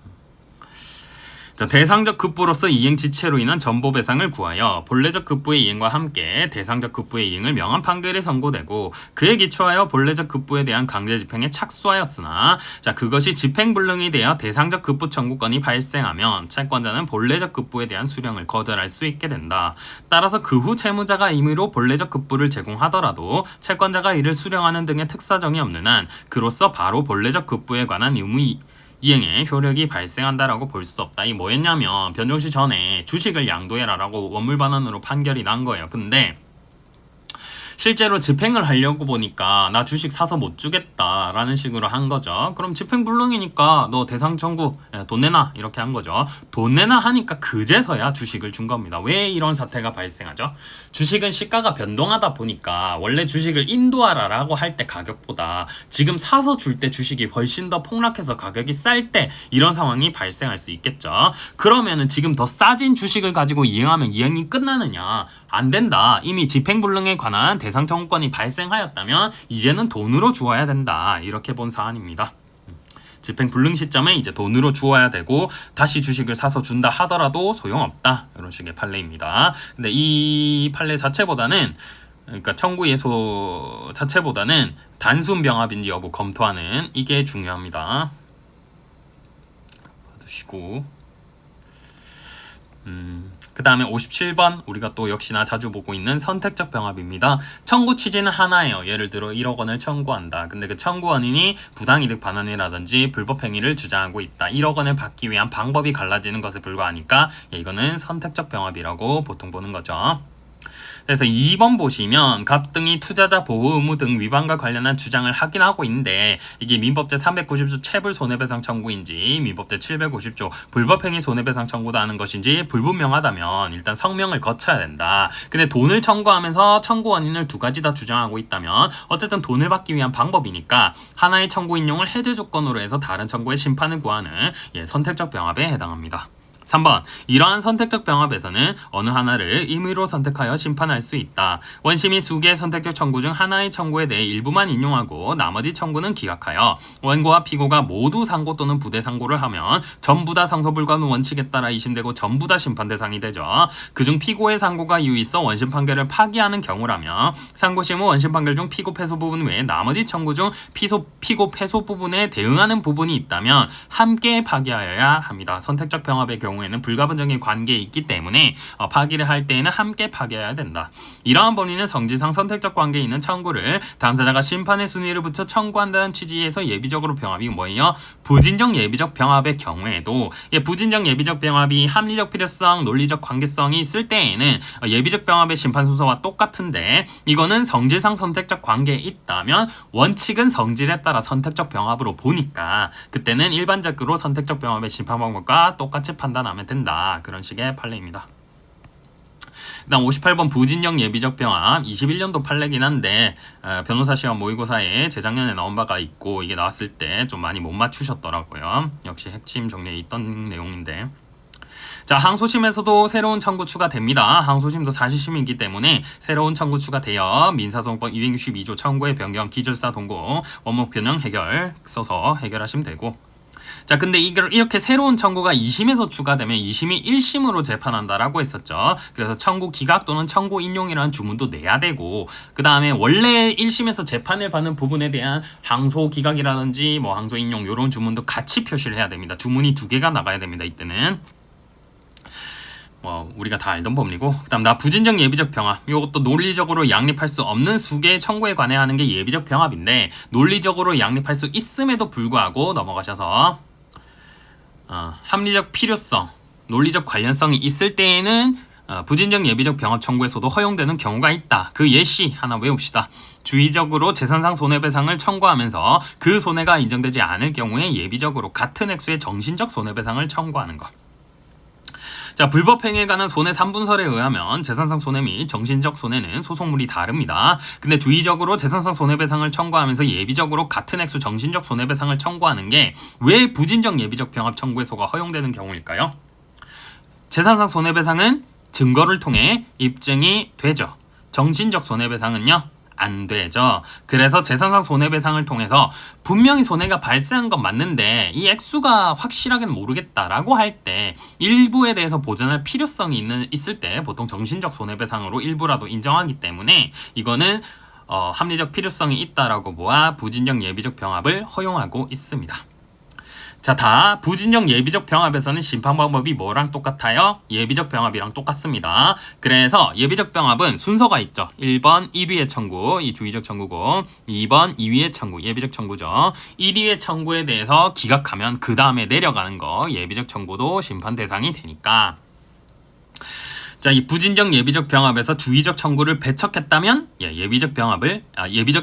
A: 자, 대상적 급부로서 이행 지체로 인한 전보배상을 구하여 본래적 급부의 이행과 함께 대상적 급부의 이행을 명한 판결이 선고되고 그에 기초하여 본래적 급부에 대한 강제 집행에 착수하였으나 자 그것이 집행불능이 되어 대상적 급부 청구권이 발생하면 채권자는 본래적 급부에 대한 수령을 거절할 수 있게 된다. 따라서 그 후 채무자가 임의로 본래적 급부를 제공하더라도 채권자가 이를 수령하는 등의 특사정이 없는 한 그로써 바로 본래적 급부에 관한 의무 이행에 효력이 발생한다라고 볼 수 없다. 이 뭐였냐면 변종시 전에 주식을 양도해라라고 원물 반환으로 판결이 난 거예요. 근데 실제로 집행을 하려고 보니까 나 주식 사서 못 주겠다라는 식으로 한 거죠. 그럼 집행불능이니까 너 대상 청구 돈 내놔 이렇게 한 거죠. 돈 내놔 하니까 그제서야 주식을 준 겁니다. 왜 이런 사태가 발생하죠? 주식은 시가가 변동하다 보니까 원래 주식을 인도하라라고 할 때 가격보다 지금 사서 줄 때 주식이 훨씬 더 폭락해서 가격이 쌀 때 이런 상황이 발생할 수 있겠죠. 그러면은 지금 더 싸진 주식을 가지고 이행하면 이행이 끝나느냐? 안 된다. 이미 집행불능에 관한 대상 청구권이 발생하였다면 이제는 돈으로 주어야 된다. 이렇게 본 사안입니다. 집행불능 시점에 이제 돈으로 주어야 되고 다시 주식을 사서 준다 하더라도 소용없다. 이런 식의 판례입니다. 근데 이 판례 자체보다는 그러니까 청구 예소 자체보다는 단순 병합인지 여부 검토하는 이게 중요합니다. 봐두시고 그 다음에 57번 우리가 또 역시나 자주 보고 있는 선택적 병합입니다. 청구 취지는 하나예요. 예를 들어 1억 원을 청구한다. 근데 그 청구 원인이 부당이득 반환이라든지 불법행위를 주장하고 있다. 1억 원을 받기 위한 방법이 갈라지는 것에 불과하니까 이거는 선택적 병합이라고 보통 보는 거죠. 그래서 2번 보시면 갑등이 투자자 보호 의무 등 위반과 관련한 주장을 하긴 하고 있는데 이게 민법제 390조 체불 손해배상 청구인지 민법제 750조 불법행위 손해배상 청구도 하는 것인지 불분명하다면 일단 성명을 거쳐야 된다. 근데 돈을 청구하면서 청구 원인을 두 가지 다 주장하고 있다면 어쨌든 돈을 받기 위한 방법이니까 하나의 청구 인용을 해제 조건으로 해서 다른 청구의 심판을 구하는 선택적 병합에 해당합니다. 3번 이러한 선택적 병합에서는 어느 하나를 임의로 선택하여 심판할 수 있다. 원심이 수개의 선택적 청구 중 하나의 청구에 대해 일부만 인용하고 나머지 청구는 기각하여 원고와 피고가 모두 상고 또는 부대 상고를 하면 전부 다 상소 불가는 원칙에 따라 이심되고 전부 다 심판 대상이 되죠. 그중 피고의 상고가 이유 있어 원심 판결을 파기하는 경우라면 상고심 후 원심 판결 중 피고 패소 부분 외에 나머지 청구 중 피고 패소 부분에 대응하는 부분이 있다면 함께 파기하여야 합니다. 선택적 병합의 경우 에는 불가분적인 관계에 있기 때문에 파기를 할 때에는 함께 파기해야 된다. 이러한 본인은 성질상 선택적 관계에 있는 청구를 당사자가 심판의 순위를 붙여 청구한다는 취지에서 예비적으로 병합이 뭐예요? 부진적 예비적 병합의 경우에도 부진적 예비적 병합이 합리적 필요성, 논리적 관계성이 있을 때에는 예비적 병합의 심판 순서와 똑같은데 이거는 성질상 선택적 관계에 있다면 원칙은 성질에 따라 선택적 병합으로 보니까 그때는 일반적으로 선택적 병합의 심판 방법과 똑같이 판단합니다. 하면 된다. 그런 식의 판례입니다. 그 다음 58번 부진적 예비적 병합 21년도 판례긴 한데 변호사 시험 모의고사에 재작년에 나온 바가 있고 이게 나왔을 때 좀 많이 못 맞추셨더라고요. 역시 핵심 정리에 있던 내용인데 자, 항소심에서도 새로운 청구 추가됩니다. 항소심도 사실심이기 때문에 새로운 청구 추가되어 민사소송법 262조 청구의 변경, 기절사 동고, 원목균형 해결 써서 해결하시면 되고. 자, 근데 이렇게 새로운 청구가 2심에서 추가되면 2심이 1심으로 재판한다라고 했었죠. 그래서 청구 기각 또는 청구 인용이라는 주문도 내야 되고, 그 다음에 원래 1심에서 재판을 받는 부분에 대한 항소 기각이라든지 뭐 항소 인용 이런 주문도 같이 표시를 해야 됩니다. 주문이 2개가 나가야 됩니다. 이때는 뭐 우리가 다 알던 법리고. 그 다음 부진정 예비적 병합, 이것도 논리적으로 양립할 수 없는 수개의 청구에 관해 하는 게 예비적 병합인데, 논리적으로 양립할 수 있음에도 불구하고 넘어가셔서 합리적 필요성, 논리적 관련성이 있을 때에는 부진정 예비적 병합 청구에서도 허용되는 경우가 있다. 그 예시 하나 외웁시다. 주의적으로 재산상 손해배상을 청구하면서 그 손해가 인정되지 않을 경우에 예비적으로 같은 액수의 정신적 손해배상을 청구하는 것. 자, 불법행위에 관한 손해 3분설에 의하면 재산상 손해 및 정신적 손해는 소송물이 다릅니다. 근데 주의적으로 재산상 손해배상을 청구하면서 예비적으로 같은 액수 정신적 손해배상을 청구하는 게 왜 부진정 예비적 병합 청구에서가 허용되는 경우일까요? 재산상 손해배상은 증거를 통해 입증이 되죠. 정신적 손해배상은요? 안 되죠. 그래서 재산상 손해배상을 통해서 분명히 손해가 발생한 건 맞는데 이 액수가 확실하게는 모르겠다라고 할 때 일부에 대해서 보전할 필요성이 있을 때 보통 정신적 손해배상으로 일부라도 인정하기 때문에 이거는 합리적 필요성이 있다라고 보아 부진정 예비적 병합을 허용하고 있습니다. 자, 다 부진정 예비적 병합에서는 심판 방법이 뭐랑 똑같아요? 예비적 병합이랑 똑같습니다. 그래서 예비적 병합은 순서가 있죠. 1번 1위의 청구, 이 주의적 청구고, 2번 2위의 청구, 예비적 청구죠. 1위의 청구에 대해서 기각하면 그 다음에 내려가는 거 예비적 청구도 심판 대상이 되니까. 자, 이 부진정 예비적 병합에서 주의적 청구를 배척했다면 예비적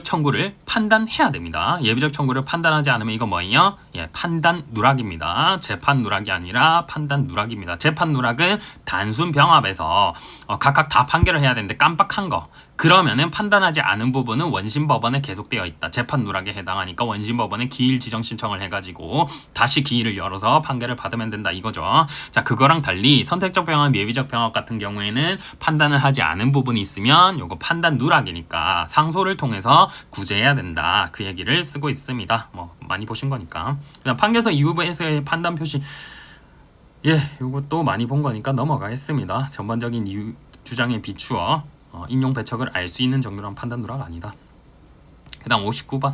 A: 청구를 판단해야 됩니다. 예비적 청구를 판단하지 않으면 이거 뭐예요? 판단 누락입니다. 재판 누락이 아니라 판단 누락입니다. 재판 누락은 단순 병합에서 각각 다 판결을 해야 되는데 깜빡한 거. 그러면은 판단하지 않은 부분은 원심법원에 계속되어 있다. 재판 누락에 해당하니까 원심법원에 기일 지정 신청을 해가지고 다시 기일을 열어서 판결을 받으면 된다 이거죠. 자, 그거랑 달리 선택적 병합, 예비적 병합 같은 경우에는 판단을 하지 않은 부분이 있으면 요거 판단 누락이니까 상소를 통해서 구제해야 된다. 그 얘기를 쓰고 있습니다. 뭐 많이 보신 거니까. 그다음 판결서 이후에서의 판단 표시, 요것도 많이 본 거니까 넘어가겠습니다. 전반적인 이유 주장에 비추어 인용 배척을 알 수 있는 정도란 판단 누락 아니다. 그 다음 59번.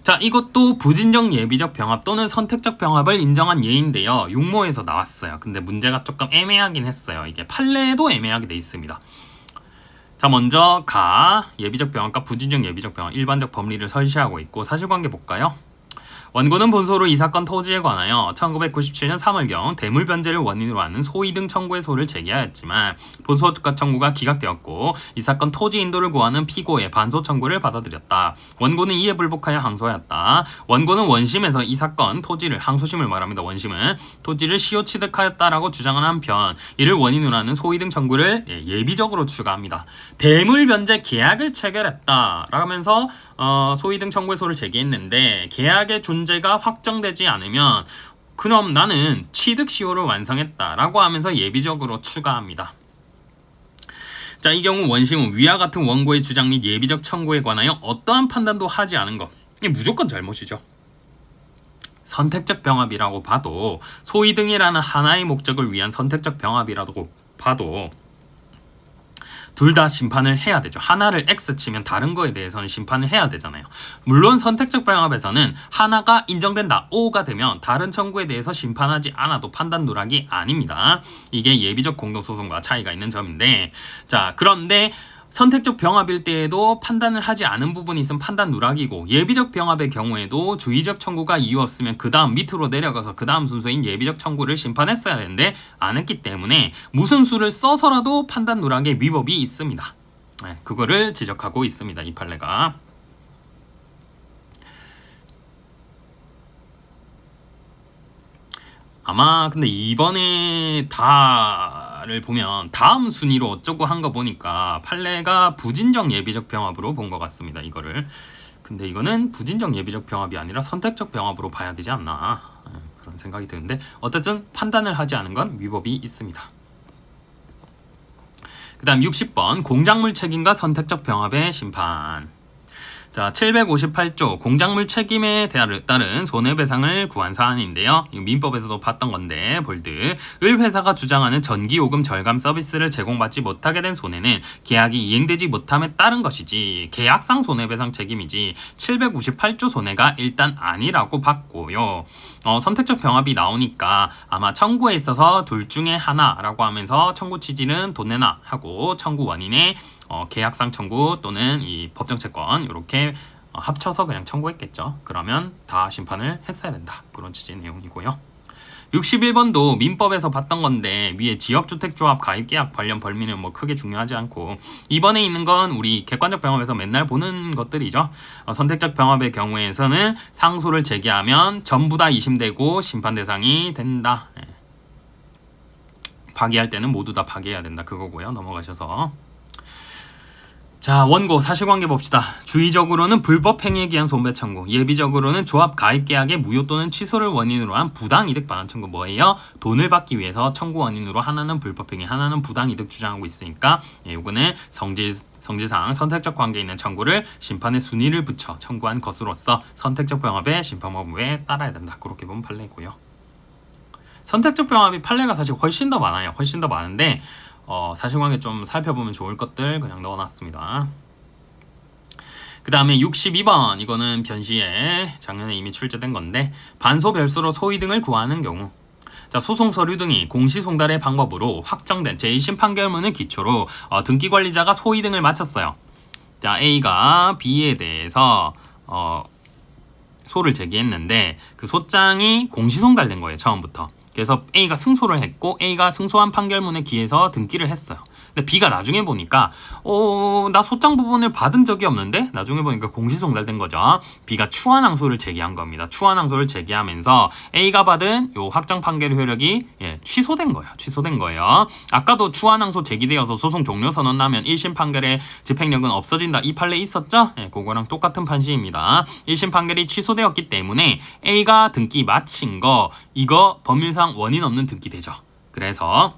A: 자, 이것도 부진정 예비적 병합 또는 선택적 병합을 인정한 예인데요. 육모에서 나왔어요. 근데 문제가 조금 애매하긴 했어요. 이게 판례에도 애매하게 돼 있습니다. 자, 먼저 예비적 병합과 부진정 예비적 병합 일반적 법리를 설시하고 있고 사실관계 볼까요? 원고는 본소로 이 사건 토지에 관하여 1997년 3월경 대물변제를 원인으로 하는 소위 등 청구의 소를 제기하였지만 본소 청구가 기각되었고 이 사건 토지 인도를 구하는 피고의 반소 청구를 받아들였다. 원고는 이에 불복하여 항소하였다. 원고는 원심에서 이 사건 토지를, 항소심을 말합니다. 원심은 토지를 시효 취득하였다라고 주장한 한편 이를 원인으로 하는 소위 등 청구를 예비적으로 추가합니다. 대물변제 계약을 체결했다 라면서 소위 등 청구의 소를 제기했는데 계약의 존재가 확정되지 않으면 그럼 나는 취득시효를 완성했다라고 하면서 예비적으로 추가합니다. 자, 이 경우 원심은 위와 같은 원고의 주장 및 예비적 청구에 관하여 어떠한 판단도 하지 않은 것. 이게 무조건 잘못이죠. 선택적 병합이라고 봐도 소위 등이라는 하나의 목적을 위한 선택적 병합이라고 봐도 둘 다 심판을 해야 되죠. 하나를 X 치면 다른 거에 대해서는 심판을 해야 되잖아요. 물론 선택적 병합에서는 하나가 인정된다, O가 되면 다른 청구에 대해서 심판하지 않아도 판단 누락이 아닙니다. 이게 예비적 공동소송과 차이가 있는 점인데, 자, 그런데 선택적 병합일 때에도 판단을 하지 않은 부분이 있으면 판단 누락이고, 예비적 병합의 경우에도 주의적 청구가 이유 없으면 그 다음 밑으로 내려가서 그 다음 순서인 예비적 청구를 심판했어야 되는데 안 했기 때문에 무슨 수를 써서라도 판단 누락의 위법이 있습니다. 그거를 지적하고 있습니다. 이 판례가. 아마 근데 이번에 다를 보면 다음 순위로 어쩌고 한 거 보니까 판례가 부진정 예비적 병합으로 본 것 같습니다. 이거를. 근데 이거는 부진정 예비적 병합이 아니라 선택적 병합으로 봐야 되지 않나, 그런 생각이 드는데 어쨌든 판단을 하지 않은 건 위법이 있습니다. 그 다음 60번 공작물 책임과 선택적 병합의 심판. 자, 758조 공작물 책임에 따른 손해배상을 구한 사안인데요. 이 민법에서도 봤던 건데 볼드. 을 회사가 주장하는 전기요금 절감 서비스를 제공받지 못하게 된 손해는 계약이 이행되지 못함에 따른 것이지 계약상 손해배상 책임이지 758조 손해가 일단 아니라고 봤고요. 선택적 병합이 나오니까 아마 청구에 있어서 둘 중에 하나라고 하면서 청구 취지는 돈 내놔 하고 청구 원인의 계약상 청구 또는 이 법정채권 이렇게 합쳐서 그냥 청구했겠죠. 그러면 다 심판을 했어야 된다. 그런 취지의 내용이고요. 61번도 민법에서 봤던 건데 위에 지역주택조합 가입계약 관련 벌미는 뭐 크게 중요하지 않고 이번에 있는 건 우리 객관적 병합에서 맨날 보는 것들이죠. 선택적 병합의 경우에서는 상소를 제기하면 전부 다 이심되고 심판 대상이 된다. 파기할 때는 모두 다 파기해야 된다. 그거고요. 넘어가셔서 자, 원고 사실관계 봅시다. 주의적으로는 불법 행위에 기한 손배 청구, 예비적으로는 조합 가입 계약의 무효 또는 취소를 원인으로 한 부당 이득 반환 청구. 뭐예요? 돈을 받기 위해서 청구 원인으로 하나는 불법 행위, 하나는 부당 이득 주장하고 있으니까 요거는 성질상 선택적 관계에 있는 청구를 심판의 순위를 붙여 청구한 것으로서 선택적 병합의 심판법에 따라야 된다. 그렇게 보면 판례고요. 선택적 병합이 판례가 사실 훨씬 더 많아요. 훨씬 더 많은데 사실관계 좀 살펴보면 좋을 것들 그냥 넣어놨습니다. 그 다음에 62번 이거는 변시에 작년에 이미 출제된 건데 반소 별소로 소위 등을 구하는 경우 자, 소송 서류 등이 공시송달의 방법으로 확정된 제1심 판결문을 기초로 등기 관리자가 소위 등을 마쳤어요. 자, A가 B에 대해서 소를 제기했는데 그 소장이 공시송달된 거예요. 처음부터. 그래서 A가 승소를 했고 A가 승소한 판결문에 기해서 등기를 했어요. 근데 B가 나중에 보니까 나 소장 부분을 받은 적이 없는데 나중에 보니까 공시송달된 거죠. B가 추환항소를 제기한 겁니다. 추환항소를 제기하면서 A가 받은 요 확정 판결의 효력이 취소된 거예요. 취소된 거예요. 아까도 추환항소 제기되어서 소송 종료 선언 나면 1심 판결의 집행력은 없어진다. 이 판례 있었죠? 그거랑 똑같은 판시입니다. 1심 판결이 취소되었기 때문에 A가 등기 마친 거 이거 법률상 원인 없는 등기 되죠. 그래서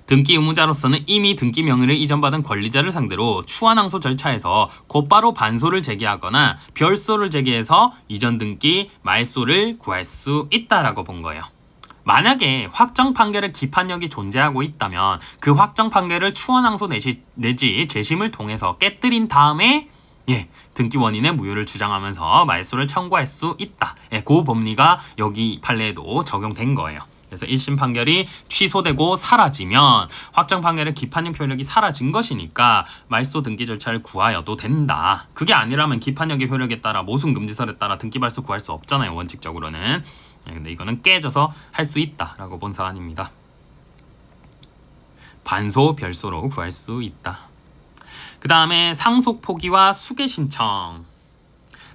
A: 등기 의무자로서는 이미 등기 명의를 이전받은 권리자를 상대로 추환항소 절차에서 곧바로 반소를 제기하거나 별소를 제기해서 이전 등기 말소를 구할 수 있다라고 본 거예요. 만약에 확정 판결의 기판력이 존재하고 있다면 그 확정 판결을 추환항소 내지 재심을 통해서 깨뜨린 다음에 등기 원인의 무효를 주장하면서 말소를 청구할 수 있다. 그 법리가 여기 판례에도 적용된 거예요. 그래서 1심 판결이 취소되고 사라지면 확정 판결의 기판력 효력이 사라진 것이니까 말소 등기 절차를 구하여도 된다. 그게 아니라면 기판력의 효력에 따라 모순금지설에 따라 등기 발소 구할 수 없잖아요. 원칙적으로는. 근데 이거는 깨져서 할 수 있다라고 본 사안입니다. 반소, 별소로 구할 수 있다. 그 다음에 상속 포기와 수개 신청.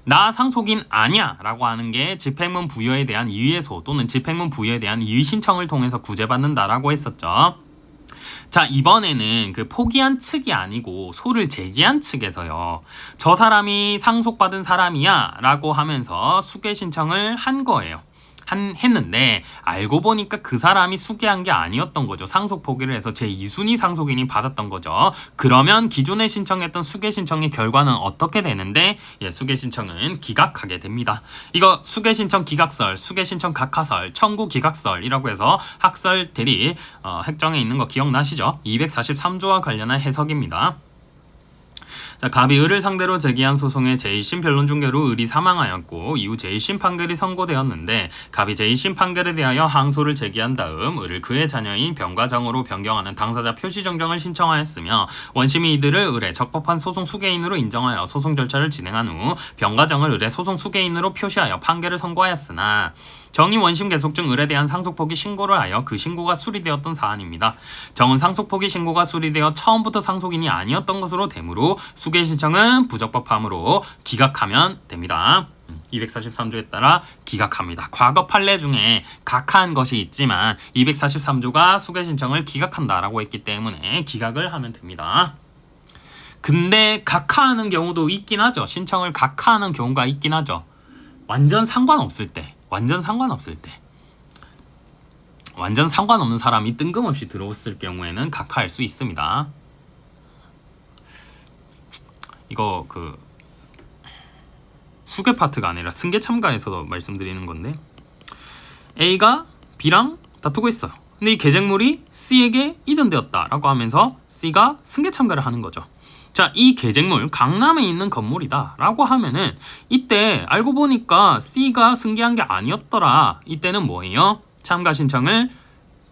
A: 나 상속인 아니야 라고 하는 게 집행문 부여에 대한 이의소 또는 집행문 부여에 대한 이의 신청을 통해서 구제받는다라고 했었죠. 자, 이번에는 그 포기한 측이 아니고 소를 제기한 측에서요. 저 사람이 상속받은 사람이야 라고 하면서 수개 신청을 한 거예요. 했는데 알고 보니까 그 사람이 수개한 게 아니었던 거죠. 상속 포기를 해서 제2순위 상속인이 받았던 거죠. 그러면 기존에 신청했던 수개 신청의 결과는 어떻게 되는데 수개 신청은 기각하게 됩니다. 이거 수개 신청 기각설, 수개 신청 각하설, 청구 기각설이라고 해서 학설 대리 핵정에 있는 거 기억나시죠? 243조와 관련한 해석입니다. 자, 갑이 을을 상대로 제기한 소송의 제1심 변론 중계로 을이 사망하였고 이후 제1심 판결이 선고되었는데 갑이 제1심 판결에 대하여 항소를 제기한 다음 을을 그의 자녀인 병과정으로 변경하는 당사자 표시 정정을 신청하였으며 원심이 이들을 을의 적법한 소송 수개인으로 인정하여 소송 절차를 진행한 후 병과정을 을의 소송 수개인으로 표시하여 판결을 선고하였으나 정의 원심 계속 중 을에 대한 상속포기 신고를 하여 그 신고가 수리되었던 사안입니다. 정은 상속포기 신고가 수리되어 처음부터 상속인이 아니었던 것으로 되므로 수개 신청은 부적법함으로 기각하면 됩니다. 243조에 따라 기각합니다. 과거 판례 중에 각하한 것이 있지만 243조가 수개 신청을 기각한다라고 했기 때문에 기각을 하면 됩니다. 근데 각하하는 경우도 있긴 하죠. 신청을 각하하는 경우가 있긴 하죠. 완전 상관없을 때. 완전 상관없는 사람이 뜬금없이 들어왔을 경우에는 각하할 수 있습니다. 이거 그 수괴 파트가 아니라 승계 참가에서 말씀드리는 건데, A가 B랑 다투고 있어요. 근데 이 계쟁물이 C에게 이전되었다라고 하면서 C가 승계 참가를 하는 거죠. 자, 이 계쟁물 강남에 있는 건물이다 라고 하면은 이때 알고 보니까 C가 승계한 게 아니었더라. 이때는 뭐예요? 참가 신청을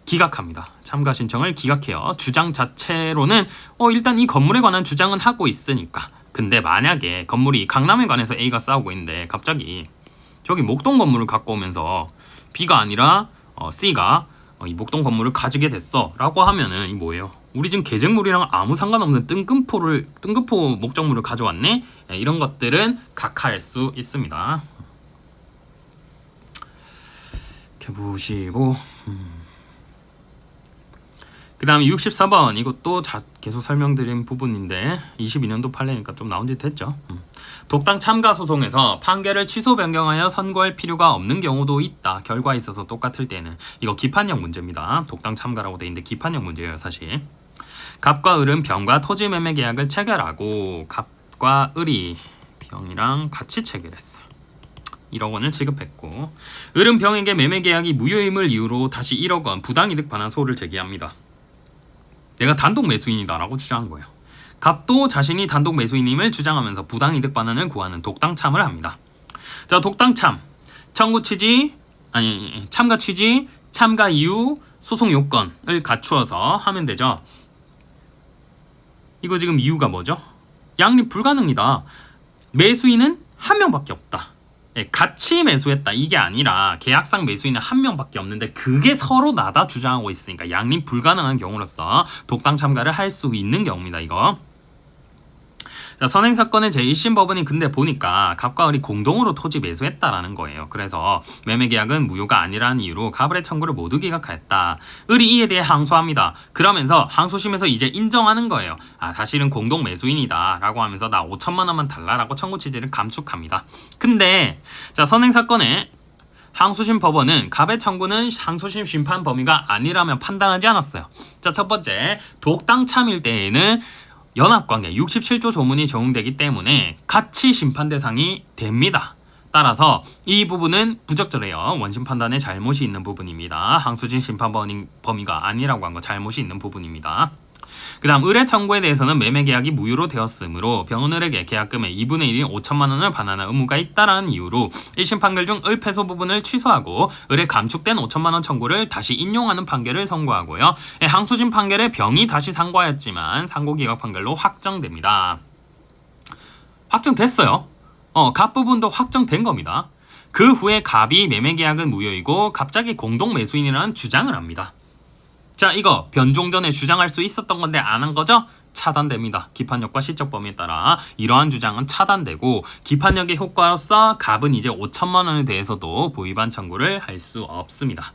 A: 기각합니다. 참가 신청을 기각해요. 주장 자체로는 일단 이 건물에 관한 주장은 하고 있으니까. 근데 만약에 건물이 강남에 관해서 A가 싸우고 있는데 갑자기 저기 목동 건물을 갖고 오면서 B가 아니라 C가 이 목동 건물을 가지게 됐어 라고 하면은 이 뭐예요? 우리 지금 계쟁물이랑 아무 상관없는 뜬금포 목적물을 가져왔네? 이런 것들은 각하할 수 있습니다. 이렇게 보시고 그 다음에 64번 이것도 계속 설명드린 부분인데 22년도 판례니까 좀 나온 지 됐죠. 독당 참가 소송에서 판결을 취소 변경하여 선고할 필요가 없는 경우도 있다. 결과에 있어서 똑같을 때는. 이거 기판형 문제입니다. 독당 참가라고 돼 있는데 기판형 문제예요 사실. 갑과 을은 병과 토지 매매 계약을 체결하고 갑과 을이 병이랑 같이 체결했어요. 1억 원을 지급했고 을은 병에게 매매 계약이 무효임을 이유로 다시 1억 원 부당이득 반환 소를 제기합니다. 내가 단독 매수인이다 라고 주장한 거예요. 갑도 자신이 단독 매수인임을 주장하면서 부당이득 반환을 구하는 독당참을 합니다. 자, 독당참 참가 취지, 참가 이유, 소송 요건을 갖추어서 하면 되죠. 이거 지금 이유가 뭐죠? 양립 불가능이다. 매수인은 한 명밖에 없다. 같이 매수했다 이게 아니라 계약상 매수인은 한 명밖에 없는데 그게 서로 나다 주장하고 있으니까 양립 불가능한 경우로서 독당 참가를 할 수 있는 경우입니다. 이거. 자, 선행사건의 제1심 법원이 근데 보니까 갑과 을이 공동으로 토지 매수했다라는 거예요. 그래서 매매계약은 무효가 아니라는 이유로 갑을의 청구를 모두 기각하였다. 을이 이에 대해 항소합니다. 그러면서 항소심에서 이제 인정하는 거예요. 사실은 공동 매수인이다 라고 하면서 나 5천만 원만 달라라고 청구 취지를 감축합니다. 근데 자, 선행사건의 항소심 법원은 갑의 청구는 항소심 심판 범위가 아니라며 판단하지 않았어요. 자, 첫 번째 독당 참일 때에는 연합관계 67조 조문이 적용되기 때문에 같이 심판 대상이 됩니다. 따라서 이 부분은 부적절해요. 원심 판단에 잘못이 있는 부분입니다. 항소심 심판 범위가 아니라고 한 거 잘못이 있는 부분입니다. 그 다음 을의 청구에 대해서는 매매계약이 무효로 되었으므로 병은을에게 계약금의 2분의 1인 5천만 원을 반환할 의무가 있다라는 이유로 1심 판결 중 을 패소 부분을 취소하고 을의 감축된 5천만 원 청구를 다시 인용하는 판결을 선고하고요. 항소심 판결에 병이 다시 상고하였지만 상고기각 판결로 확정됩니다. 확정됐어요. 갑 부분도 확정된 겁니다. 그 후에 갑이 매매계약은 무효이고 갑자기 공동 매수인이라는 주장을 합니다. 자, 이거 변종 전에 주장할 수 있었던 건데 안 한 거죠? 차단됩니다. 기판력과 시적 범위에 따라 이러한 주장은 차단되고 기판력의 효과로서 갑은 이제 5천만 원에 대해서도 부의반 청구를 할 수 없습니다.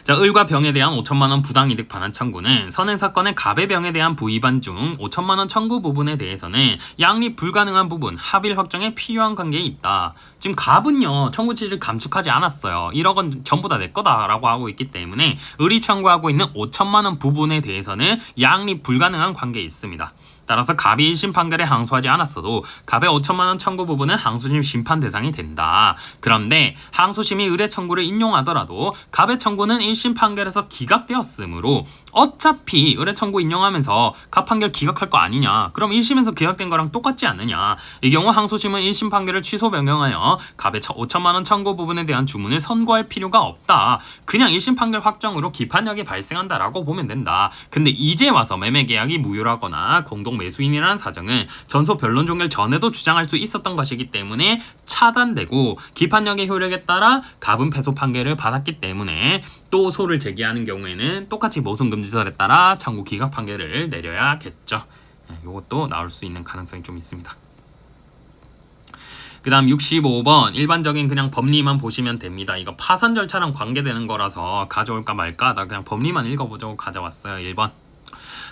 A: 자, 을과 병에 대한 5천만 원 부당이득 반환 청구는 선행사건의 갑의 병에 대한 부의반 중 5천만 원 청구 부분에 대해서는 양립 불가능한 부분, 합일 확정에 필요한 관계에 있다. 지금 갑은요 청구 취지를 감축하지 않았어요. 1억 원 전부 다 내 거다라고 하고 있기 때문에 을이 청구하고 있는 5천만 원 부분에 대해서는 양립 불가능한 관계에 있습니다. 따라서 갑이 1심 판결에 항소하지 않았어도 갑의 5천만 원 청구 부분은 항소심 심판 대상이 된다. 그런데 항소심이 을의 청구를 인용하더라도 갑의 청구는 1심 판결에서 기각되었으므로 어차피 을의 청구 인용하면서 갑 판결 기각할 거 아니냐. 그럼 1심에서 기각된 거랑 똑같지 않느냐. 이 경우 항소심은 1심 판결을 취소 변경하여 갑의 5천만 원 청구 부분에 대한 주문을 선고할 필요가 없다. 그냥 1심 판결 확정으로 기판력이 발생한다라고 보면 된다. 근데 이제 와서 매매계약이 무효라거나 공동 매수인이라는 사정은 전소 변론 종결 전에도 주장할 수 있었던 것이기 때문에 차단되고 기판력의 효력에 따라 갑은 패소 판결을 받았기 때문에 또 소를 제기하는 경우에는 똑같이 모순금지설에 따라 청구 기각 판결을 내려야겠죠. 이것도 나올 수 있는 가능성이 좀 있습니다. 그 다음 65번 일반적인 그냥 법리만 보시면 됩니다. 이거 파산 절차랑 관계되는 거라서 가져올까 말까 하다 그냥 법리만 읽어보자고 가져왔어요. 1번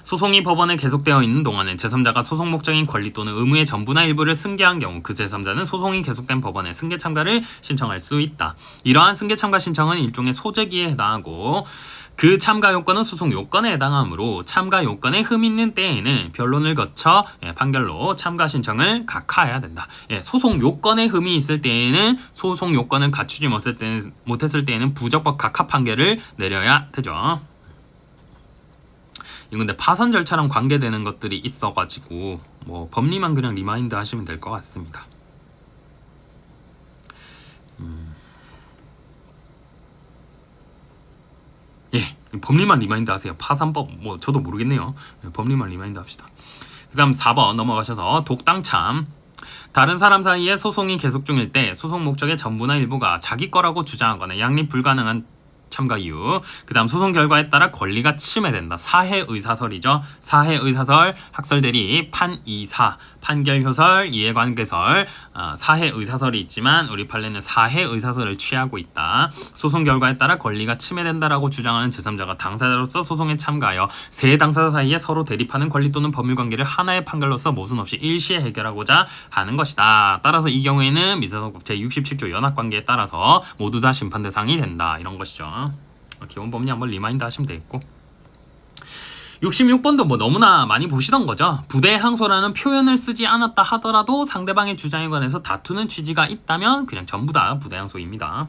A: 소송이 법원에 계속되어 있는 동안에 제3자가 소송 목적인 권리 또는 의무의 전부나 일부를 승계한 경우 그 제3자는 소송이 계속된 법원에 승계 참가를 신청할 수 있다. 이러한 승계 참가 신청은 일종의 소재기에 해당하고 그 참가 요건은 소송 요건에 해당하므로 참가 요건에 흠이 있는 때에는 변론을 거쳐 판결로 참가 신청을 각하해야 된다. 소송 요건에 흠이 있을 때에는 소송 요건을 갖추지 못했을 때에는 부적법 각하 판결을 내려야 되죠. 이건 근데 파산 절차랑 관계되는 것들이 있어가지고 뭐 법리만 그냥 리마인드 하시면 될 것 같습니다. 법리만 리마인드 하세요. 파산법 뭐 저도 모르겠네요. 법리만 리마인드 합시다. 그 다음 4번 넘어가셔서 독당참. 다른 사람 사이에 소송이 계속 중일 때 소송 목적의 전부나 일부가 자기 거라고 주장하거나 양립 불가능한 참가 이유. 그 다음 소송 결과에 따라 권리가 침해된다. 사해의사설이죠. 사해의사설, 학설대리, 판이사, 판결효설, 이해관계설, 사해의사설이 있지만 우리 판례는 사해의사설을 취하고 있다. 소송 결과에 따라 권리가 침해된다라고 주장하는 제3자가 당사자로서 소송에 참가하여 세 당사자 사이에 서로 대립하는 권리 또는 법률관계를 하나의 판결로서 모순 없이 일시에 해결하고자 하는 것이다. 따라서 이 경우에는 민사소송법 제67조 연합관계에 따라서 모두 다 심판 대상이 된다. 이런 것이죠. 기본 법리 한번 리마인드 하시면 되겠고 66번도 뭐 너무나 많이 보시던 거죠. 부대항소라는 표현을 쓰지 않았다 하더라도 상대방의 주장에 관해서 다투는 취지가 있다면 그냥 전부 다 부대항소입니다.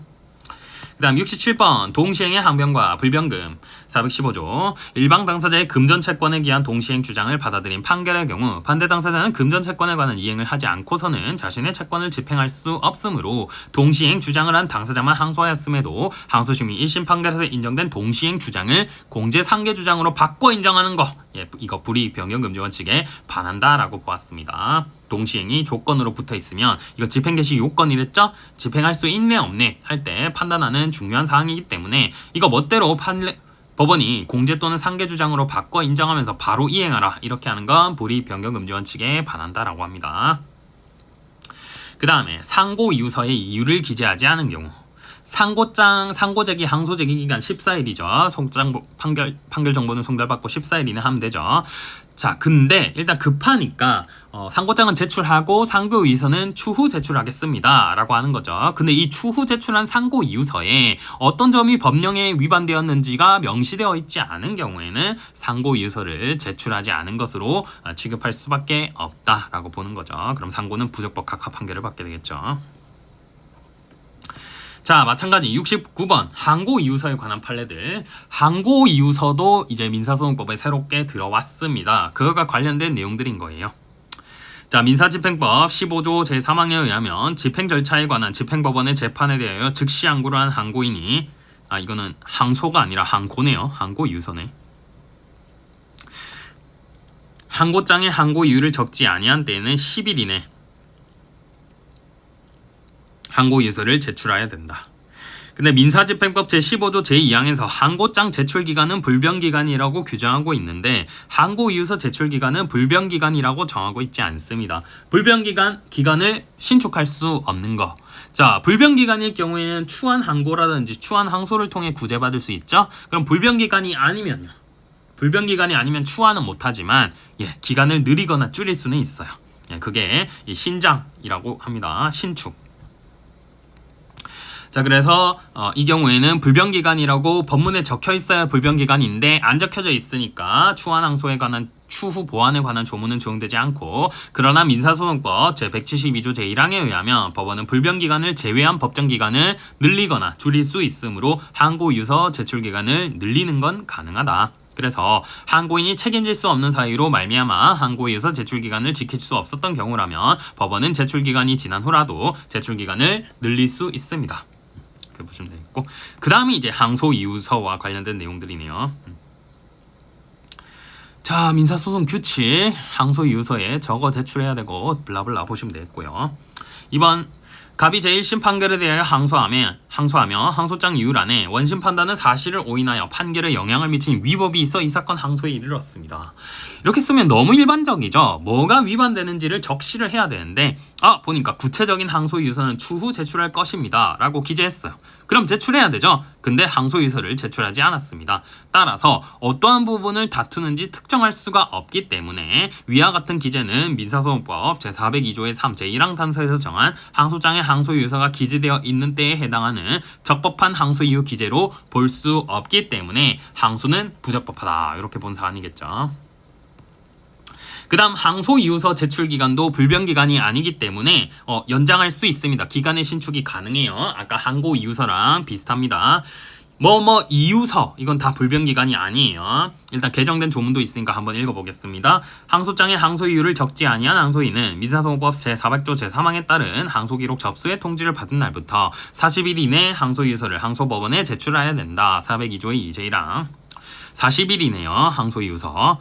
A: 그 다음 67번 동시행의 항변과 불변금 415조 일방 당사자의 금전 채권에 기한 동시행 주장을 받아들인 판결의 경우 반대 당사자는 금전 채권에 관한 이행을 하지 않고서는 자신의 채권을 집행할 수 없으므로 동시행 주장을 한 당사자만 항소하였음에도 항소심의 1심 판결에서 인정된 동시행 주장을 공제상계 주장으로 바꿔 인정하는 거 이거 불이익 변경 금지 원칙에 반한다라고 보았습니다. 동시행이 조건으로 붙어 있으면 이거 집행 개시 요건이랬죠? 집행할 수 있네 없네 할 때 판단하는 중요한 사항이기 때문에 이거 멋대로 법원이 공제 또는 상계 주장으로 바꿔 인정하면서 바로 이행하라 이렇게 하는 건 불이익 변경 금지 원칙에 반한다라고 합니다. 그 다음에 상고 이유서에 이유를 기재하지 않은 경우 상고제기 항소제기 기간 14일이죠. 판결 정보는 송달받고 14일 이내 하면 되죠. 자, 근데 일단 급하니까 상고장은 제출하고 상고 이유서는 추후 제출하겠습니다 라고 하는 거죠. 근데 이 추후 제출한 상고 이유서에 어떤 점이 법령에 위반되었는지가 명시되어 있지 않은 경우에는 상고 이유서를 제출하지 않은 것으로 취급할 수밖에 없다라고 보는 거죠. 그럼 상고는 부적법 각하 판결을 받게 되겠죠. 자, 마찬가지 69번 항고 이유서에 관한 판례들. 항고 이유서도 이제 민사소송법에 새롭게 들어왔습니다. 그거가 관련된 내용들인 거예요. 자, 민사집행법 15조 제3항에 의하면 집행 절차에 관한 집행법원의 재판에 대하여 즉시 항고를 한 항고인이 이거는 항소가 아니라 항고네요. 항고 이유서네. 항고장에 항고 이유를 적지 아니한 때에는 10일 이내 항고 이유서를 제출해야 된다. 근데 민사집행법 제15조 제2항에서 항고장 제출기간은 불변기간이라고 규정하고 있는데 항고 이유서 제출기간은 불변기간이라고 정하고 있지 않습니다. 기간을 신축할 수 없는 거. 자, 불변기간일 경우에는 추한 항고라든지 추한 항소를 통해 구제받을 수 있죠. 그럼 불변기간이 아니면 추한은 못하지만 기간을 느리거나 줄일 수는 있어요. 그게 신장이라고 합니다. 신축. 자, 그래서 이 경우에는 불변기간이라고 법문에 적혀 있어야 불변기간인데 안 적혀져 있으니까 추한 항소에 관한 추후 보완에 관한 조문은 적용되지 않고, 그러나 민사소송법 제172조 제1항에 의하면 법원은 불변기간을 제외한 법정기간을 늘리거나 줄일 수 있으므로 항고이유서 제출기간을 늘리는 건 가능하다. 그래서 항고인이 책임질 수 없는 사유로 말미암아 항고이유서 제출기간을 지킬 수 없었던 경우라면 법원은 제출기간이 지난 후라도 제출기간을 늘릴 수 있습니다. 그렇게 보시면 되겠고, 그 다음이 이제 항소이유서와 관련된 내용들이네요. 자, 민사소송 규칙 항소이유서에 적어 제출해야 되고 블라블라 보시면 되겠고요. 이번 갑이 제1심 판결에 대하여 항소하며 항소장 이유란에 원심 판단은 사실을 오인하여 판결에 영향을 미친 위법이 있어 이 사건 항소에 이르렀습니다. 이렇게 쓰면 너무 일반적이죠. 뭐가 위반되는지를 적시를 해야 되는데 보니까 구체적인 항소 유서는 추후 제출할 것입니다 라고 기재했어요. 그럼 제출해야 되죠. 근데 항소 유서를 제출하지 않았습니다. 따라서 어떠한 부분을 다투는지 특정할 수가 없기 때문에 위와 같은 기재는 민사소송법 제402조의 3 제1항 단서에서 정한 항소장의 항소 유서가 기재되어 있는 때에 해당하는 적법한 항소 이유 기재로 볼 수 없기 때문에 항소는 부적법하다. 이렇게 본 사안이겠죠. 그 다음 항소 이유서 제출 기간도 불변 기간이 아니기 때문에 연장할 수 있습니다. 기간의 신축이 가능해요. 아까 항고 이유서랑 비슷합니다. 이유서 이건 다 불변 기간이 아니에요. 일단 개정된 조문도 있으니까 한번 읽어보겠습니다. 항소장의 항소 이유를 적지 아니한 항소인은 민사소송법 제400조 제3항에 따른 항소기록 접수의 통지를 받은 날부터 40일 이내 항소 이유서를 항소법원에 제출해야 된다. 402조의 2제1항 40일 이내요. 항소 이유서.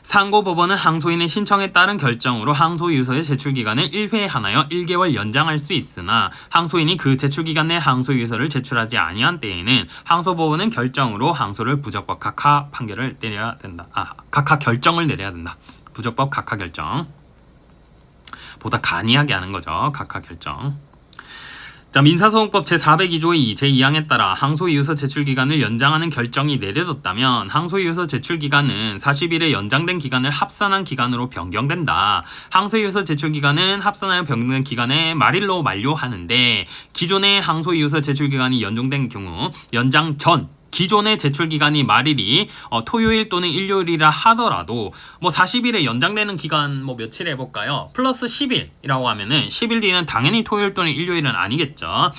A: 상고법원은 항소인의 신청에 따른 결정으로 항소 유서의 제출 기간을 1회에 한하여 1개월 연장할 수 있으나 항소인이 그 제출 기간 내 항소 유서를 제출하지 아니한 때에는 항소법원은 결정으로 항소를 부적법 각하 판결을 내려야 된다. 각하 결정을 내려야 된다. 부적법 각하 결정. 보다 간이하게 하는 거죠. 각하 결정. 자, 민사소송법 제402조의 제2항에 따라 항소이유서 제출기간을 연장하는 결정이 내려졌다면 항소이유서 제출기간은 40일의 연장된 기간을 합산한 기간으로 변경된다. 항소이유서 제출기간은 합산하여 변경된 기간의 말일로 만료하는데 기존의 항소이유서 제출기간이 연장된 경우 연장 전 기존의 제출기간이 말일이 토요일 또는 일요일이라 하더라도 40일에 연장되는 기간 며칠 해볼까요? 플러스 10일이라고 하면은 10일 뒤는 당연히 토요일 또는 일요일은 아니겠죠.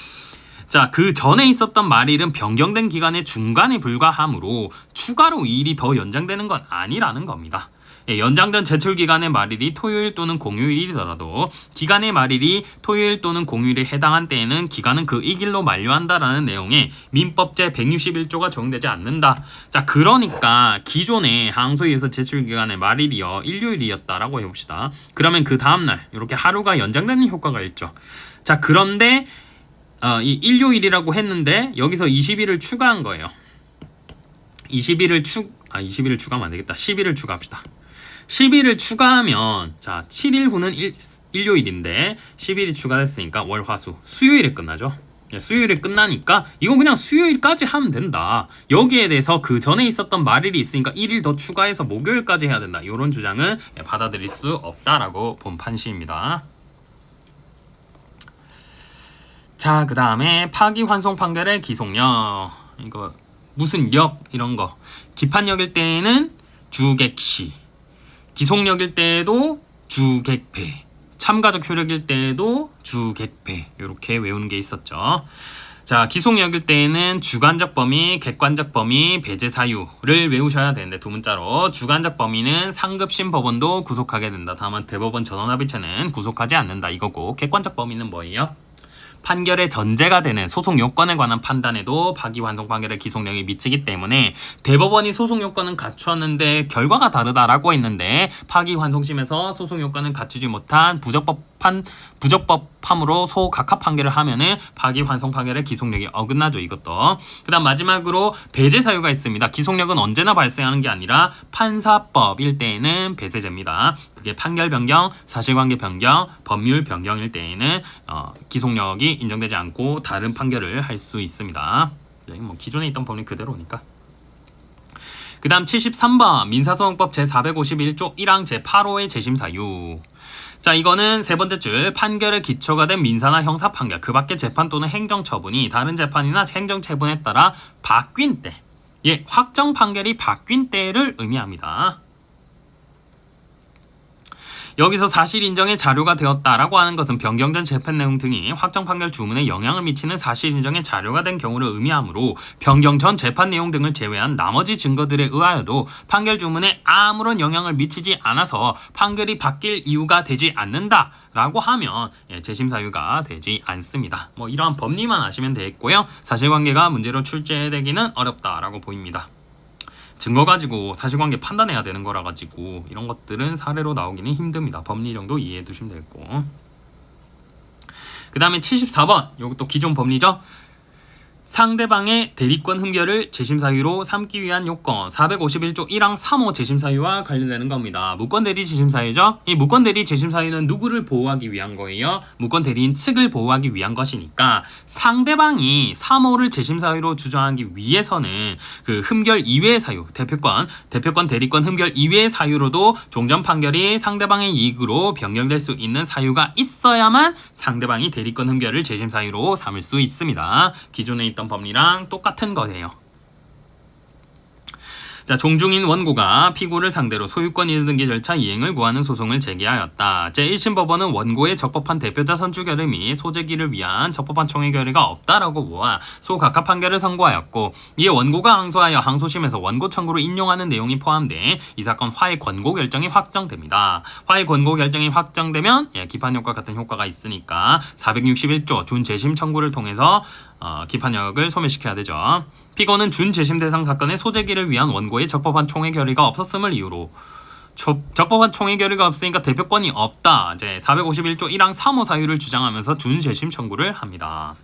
A: 자, 그 전에 있었던 말일은 변경된 기간의 중간에 불과하므로 추가로 2일이 더 연장되는 건 아니라는 겁니다. 연장된 제출기간의 말일이 토요일 또는 공휴일이더라도 기간의 말일이 토요일 또는 공휴일에 해당한 때에는 기간은 그 이 일로 만료한다라는 내용의 민법 제161조가 적용되지 않는다. 자, 그러니까 기존의 항소유서 제출기간의 말일이요 일요일이었다라고 해봅시다. 그러면 그 다음날 이렇게 하루가 연장되는 효과가 있죠. 자, 그런데 이 일요일이라고 했는데 여기서 20일을 추가한 거예요. 20일을 추가하면 안 되겠다. 10일을 추가합시다. 10일을 추가하면 자 7일 후는 일요일인데 10일이 추가됐으니까 월, 화, 수 수요일에 끝나죠. 수요일에 끝나니까 이건 그냥 수요일까지 하면 된다. 여기에 대해서 그 전에 있었던 말일이 있으니까 1일 더 추가해서 목요일까지 해야 된다. 이런 주장은 받아들일 수 없다라고 본 판시입니다. 자, 그 다음에 파기환송 판결의 기속력. 이거 무슨 역 이런 거 기판역일 때에는 주객시, 기속력일 때에도 주객배, 참가적 효력일 때에도 주객배 이렇게 외우는 게 있었죠. 자, 기속력일 때에는 주관적 범위, 객관적 범위, 배제 사유를 외우셔야 되는데 두 문자로 주관적 범위는 상급심 법원도 구속하게 된다. 다만 대법원 전원합의체는 구속하지 않는다 이거고 객관적 범위는 뭐예요? 판결의 전제가 되는 소송 요건에 관한 판단에도 파기환송 판결의 기속력이 미치기 때문에 대법원이 소송 요건은 갖추었는데 결과가 다르다라고 했는데 파기환송심에서 소송 요건은 갖추지 못한 부적법함으로 소각하 판결을 하면은 파기환송 판결의 기속력이 어긋나죠. 이것도. 그 다음 마지막으로 배제 사유가 있습니다. 기속력은 언제나 발생하는 게 아니라 판사법일 때에는 배제됩니다. 그게 판결 변경, 사실관계 변경, 법률 변경일 때에는 기속력이 인정되지 않고 다른 판결을 할 수 있습니다. 기존에 있던 법률 그대로니까. 그 다음 73번 민사소송법 제451조 1항 제8호의 재심사유. 자, 이거는 세 번째 줄 판결의 기초가 된 민사나 형사 판결 그 밖의 재판 또는 행정 처분이 다른 재판이나 행정 처분에 따라 바뀐 때 확정 판결이 바뀐 때를 의미합니다. 여기서 사실 인정의 자료가 되었다라고 하는 것은 변경된 재판 내용 등이 확정 판결 주문에 영향을 미치는 사실 인정의 자료가 된 경우를 의미하므로 변경 전 재판 내용 등을 제외한 나머지 증거들에 의하여도 판결 주문에 아무런 영향을 미치지 않아서 판결이 바뀔 이유가 되지 않는다라고 하면 재심 사유가 되지 않습니다. 이러한 법리만 아시면 되겠고요. 사실관계가 문제로 출제되기는 어렵다라고 보입니다. 증거 가지고 사실관계 판단해야 되는 거라 가지고 이런 것들은 사례로 나오기는 힘듭니다. 법리 정도 이해해 두시면 되겠고. 그 그 다음에 74번 이것도 기존 법리죠. 상대방의 대리권 흠결을 재심사유로 삼기 위한 요건 451조 1항 3호 재심사유와 관련되는 겁니다. 무권대리 재심사유죠. 이 무권대리 재심사유는 누구를 보호하기 위한 거예요? 무권대리인 측을 보호하기 위한 것이니까 상대방이 3호를 재심사유로 주장하기 위해서는 그 흠결 이외의 사유, 대표권, 대리권 흠결 이외의 사유로도 종전 판결이 상대방의 이익으로 변경될 수 있는 사유가 있어야만 상대방이 대리권 흠결을 재심사유로 삼을 수 있습니다. 기존에 있던 법리랑 똑같은 거예요. 자, 종중인 원고가 피고를 상대로 소유권 이전등기 절차 이행을 구하는 소송을 제기하였다. 제1심 법원은 원고의 적법한 대표자 선출 결의 및 소재기를 위한 적법한 총회 결의가 없다라고 보아 소각하 판결을 선고하였고, 이에 원고가 항소하여 항소심에서 원고 청구로 인용하는 내용이 포함돼 이 사건 화해 권고 결정이 확정됩니다. 화해 권고 결정이 확정되면 기판력과 같은 효과가 있으니까 461조 준재심 청구를 통해서 기판력을 소멸시켜야 되죠. 피고는 준재심 대상 사건의 소재기를 위한 원고의 적법한 총회 결의가 없었음을 이유로 적법한 총회 결의가 없으니까 대표권이 없다. 이제 451조 1항 3호 사유를 주장하면서 준재심 청구를 합니다.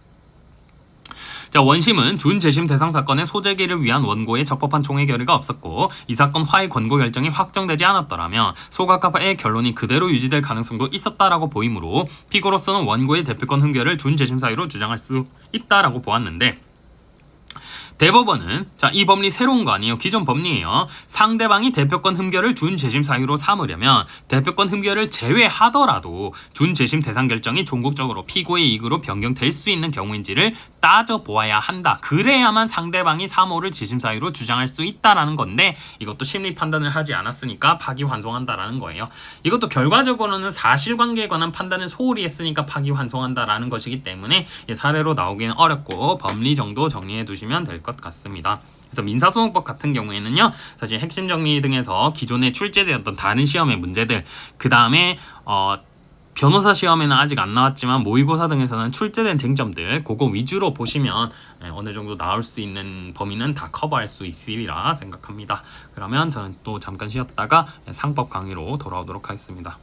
A: 자, 원심은 준재심 대상 사건의 소재기를 위한 원고의 적법한 총회 결의가 없었고 이 사건 화해 권고 결정이 확정되지 않았더라면 소각하의 결론이 그대로 유지될 가능성도 있었다라고 보이므로 피고로서는 원고의 대표권 흠결을 준재심 사유로 주장할 수 있다라고 보았는데, 대법원은 이 법리 새로운 거 아니에요. 기존 법리예요. 상대방이 대표권 흠결을 준재심 사유로 삼으려면 대표권 흠결을 제외하더라도 준재심 대상 결정이 종국적으로 피고의 이익으로 변경될 수 있는 경우인지를 따져보아야 한다. 그래야만 상대방이 3호를 재심 사유로 주장할 수 있다라는 건데, 이것도 심리 판단을 하지 않았으니까 파기환송한다라는 거예요. 이것도 결과적으로는 사실관계에 관한 판단을 소홀히 했으니까 파기환송한다라는 것이기 때문에 사례로 나오기는 어렵고 법리 정도 정리해 두시면 될 것 같습니다. 그래서 민사소송법 같은 경우에는요, 사실 핵심 정리 등에서 기존에 출제되었던 다른 시험의 문제들, 그 다음에 변호사 시험에는 아직 안 나왔지만 모의고사 등에서는 출제된 쟁점들 그거 위주로 보시면 어느 정도 나올 수 있는 범위는 다 커버할 수 있으리라 생각합니다. 그러면 저는 또 잠깐 쉬었다가 상법 강의로 돌아오도록 하겠습니다.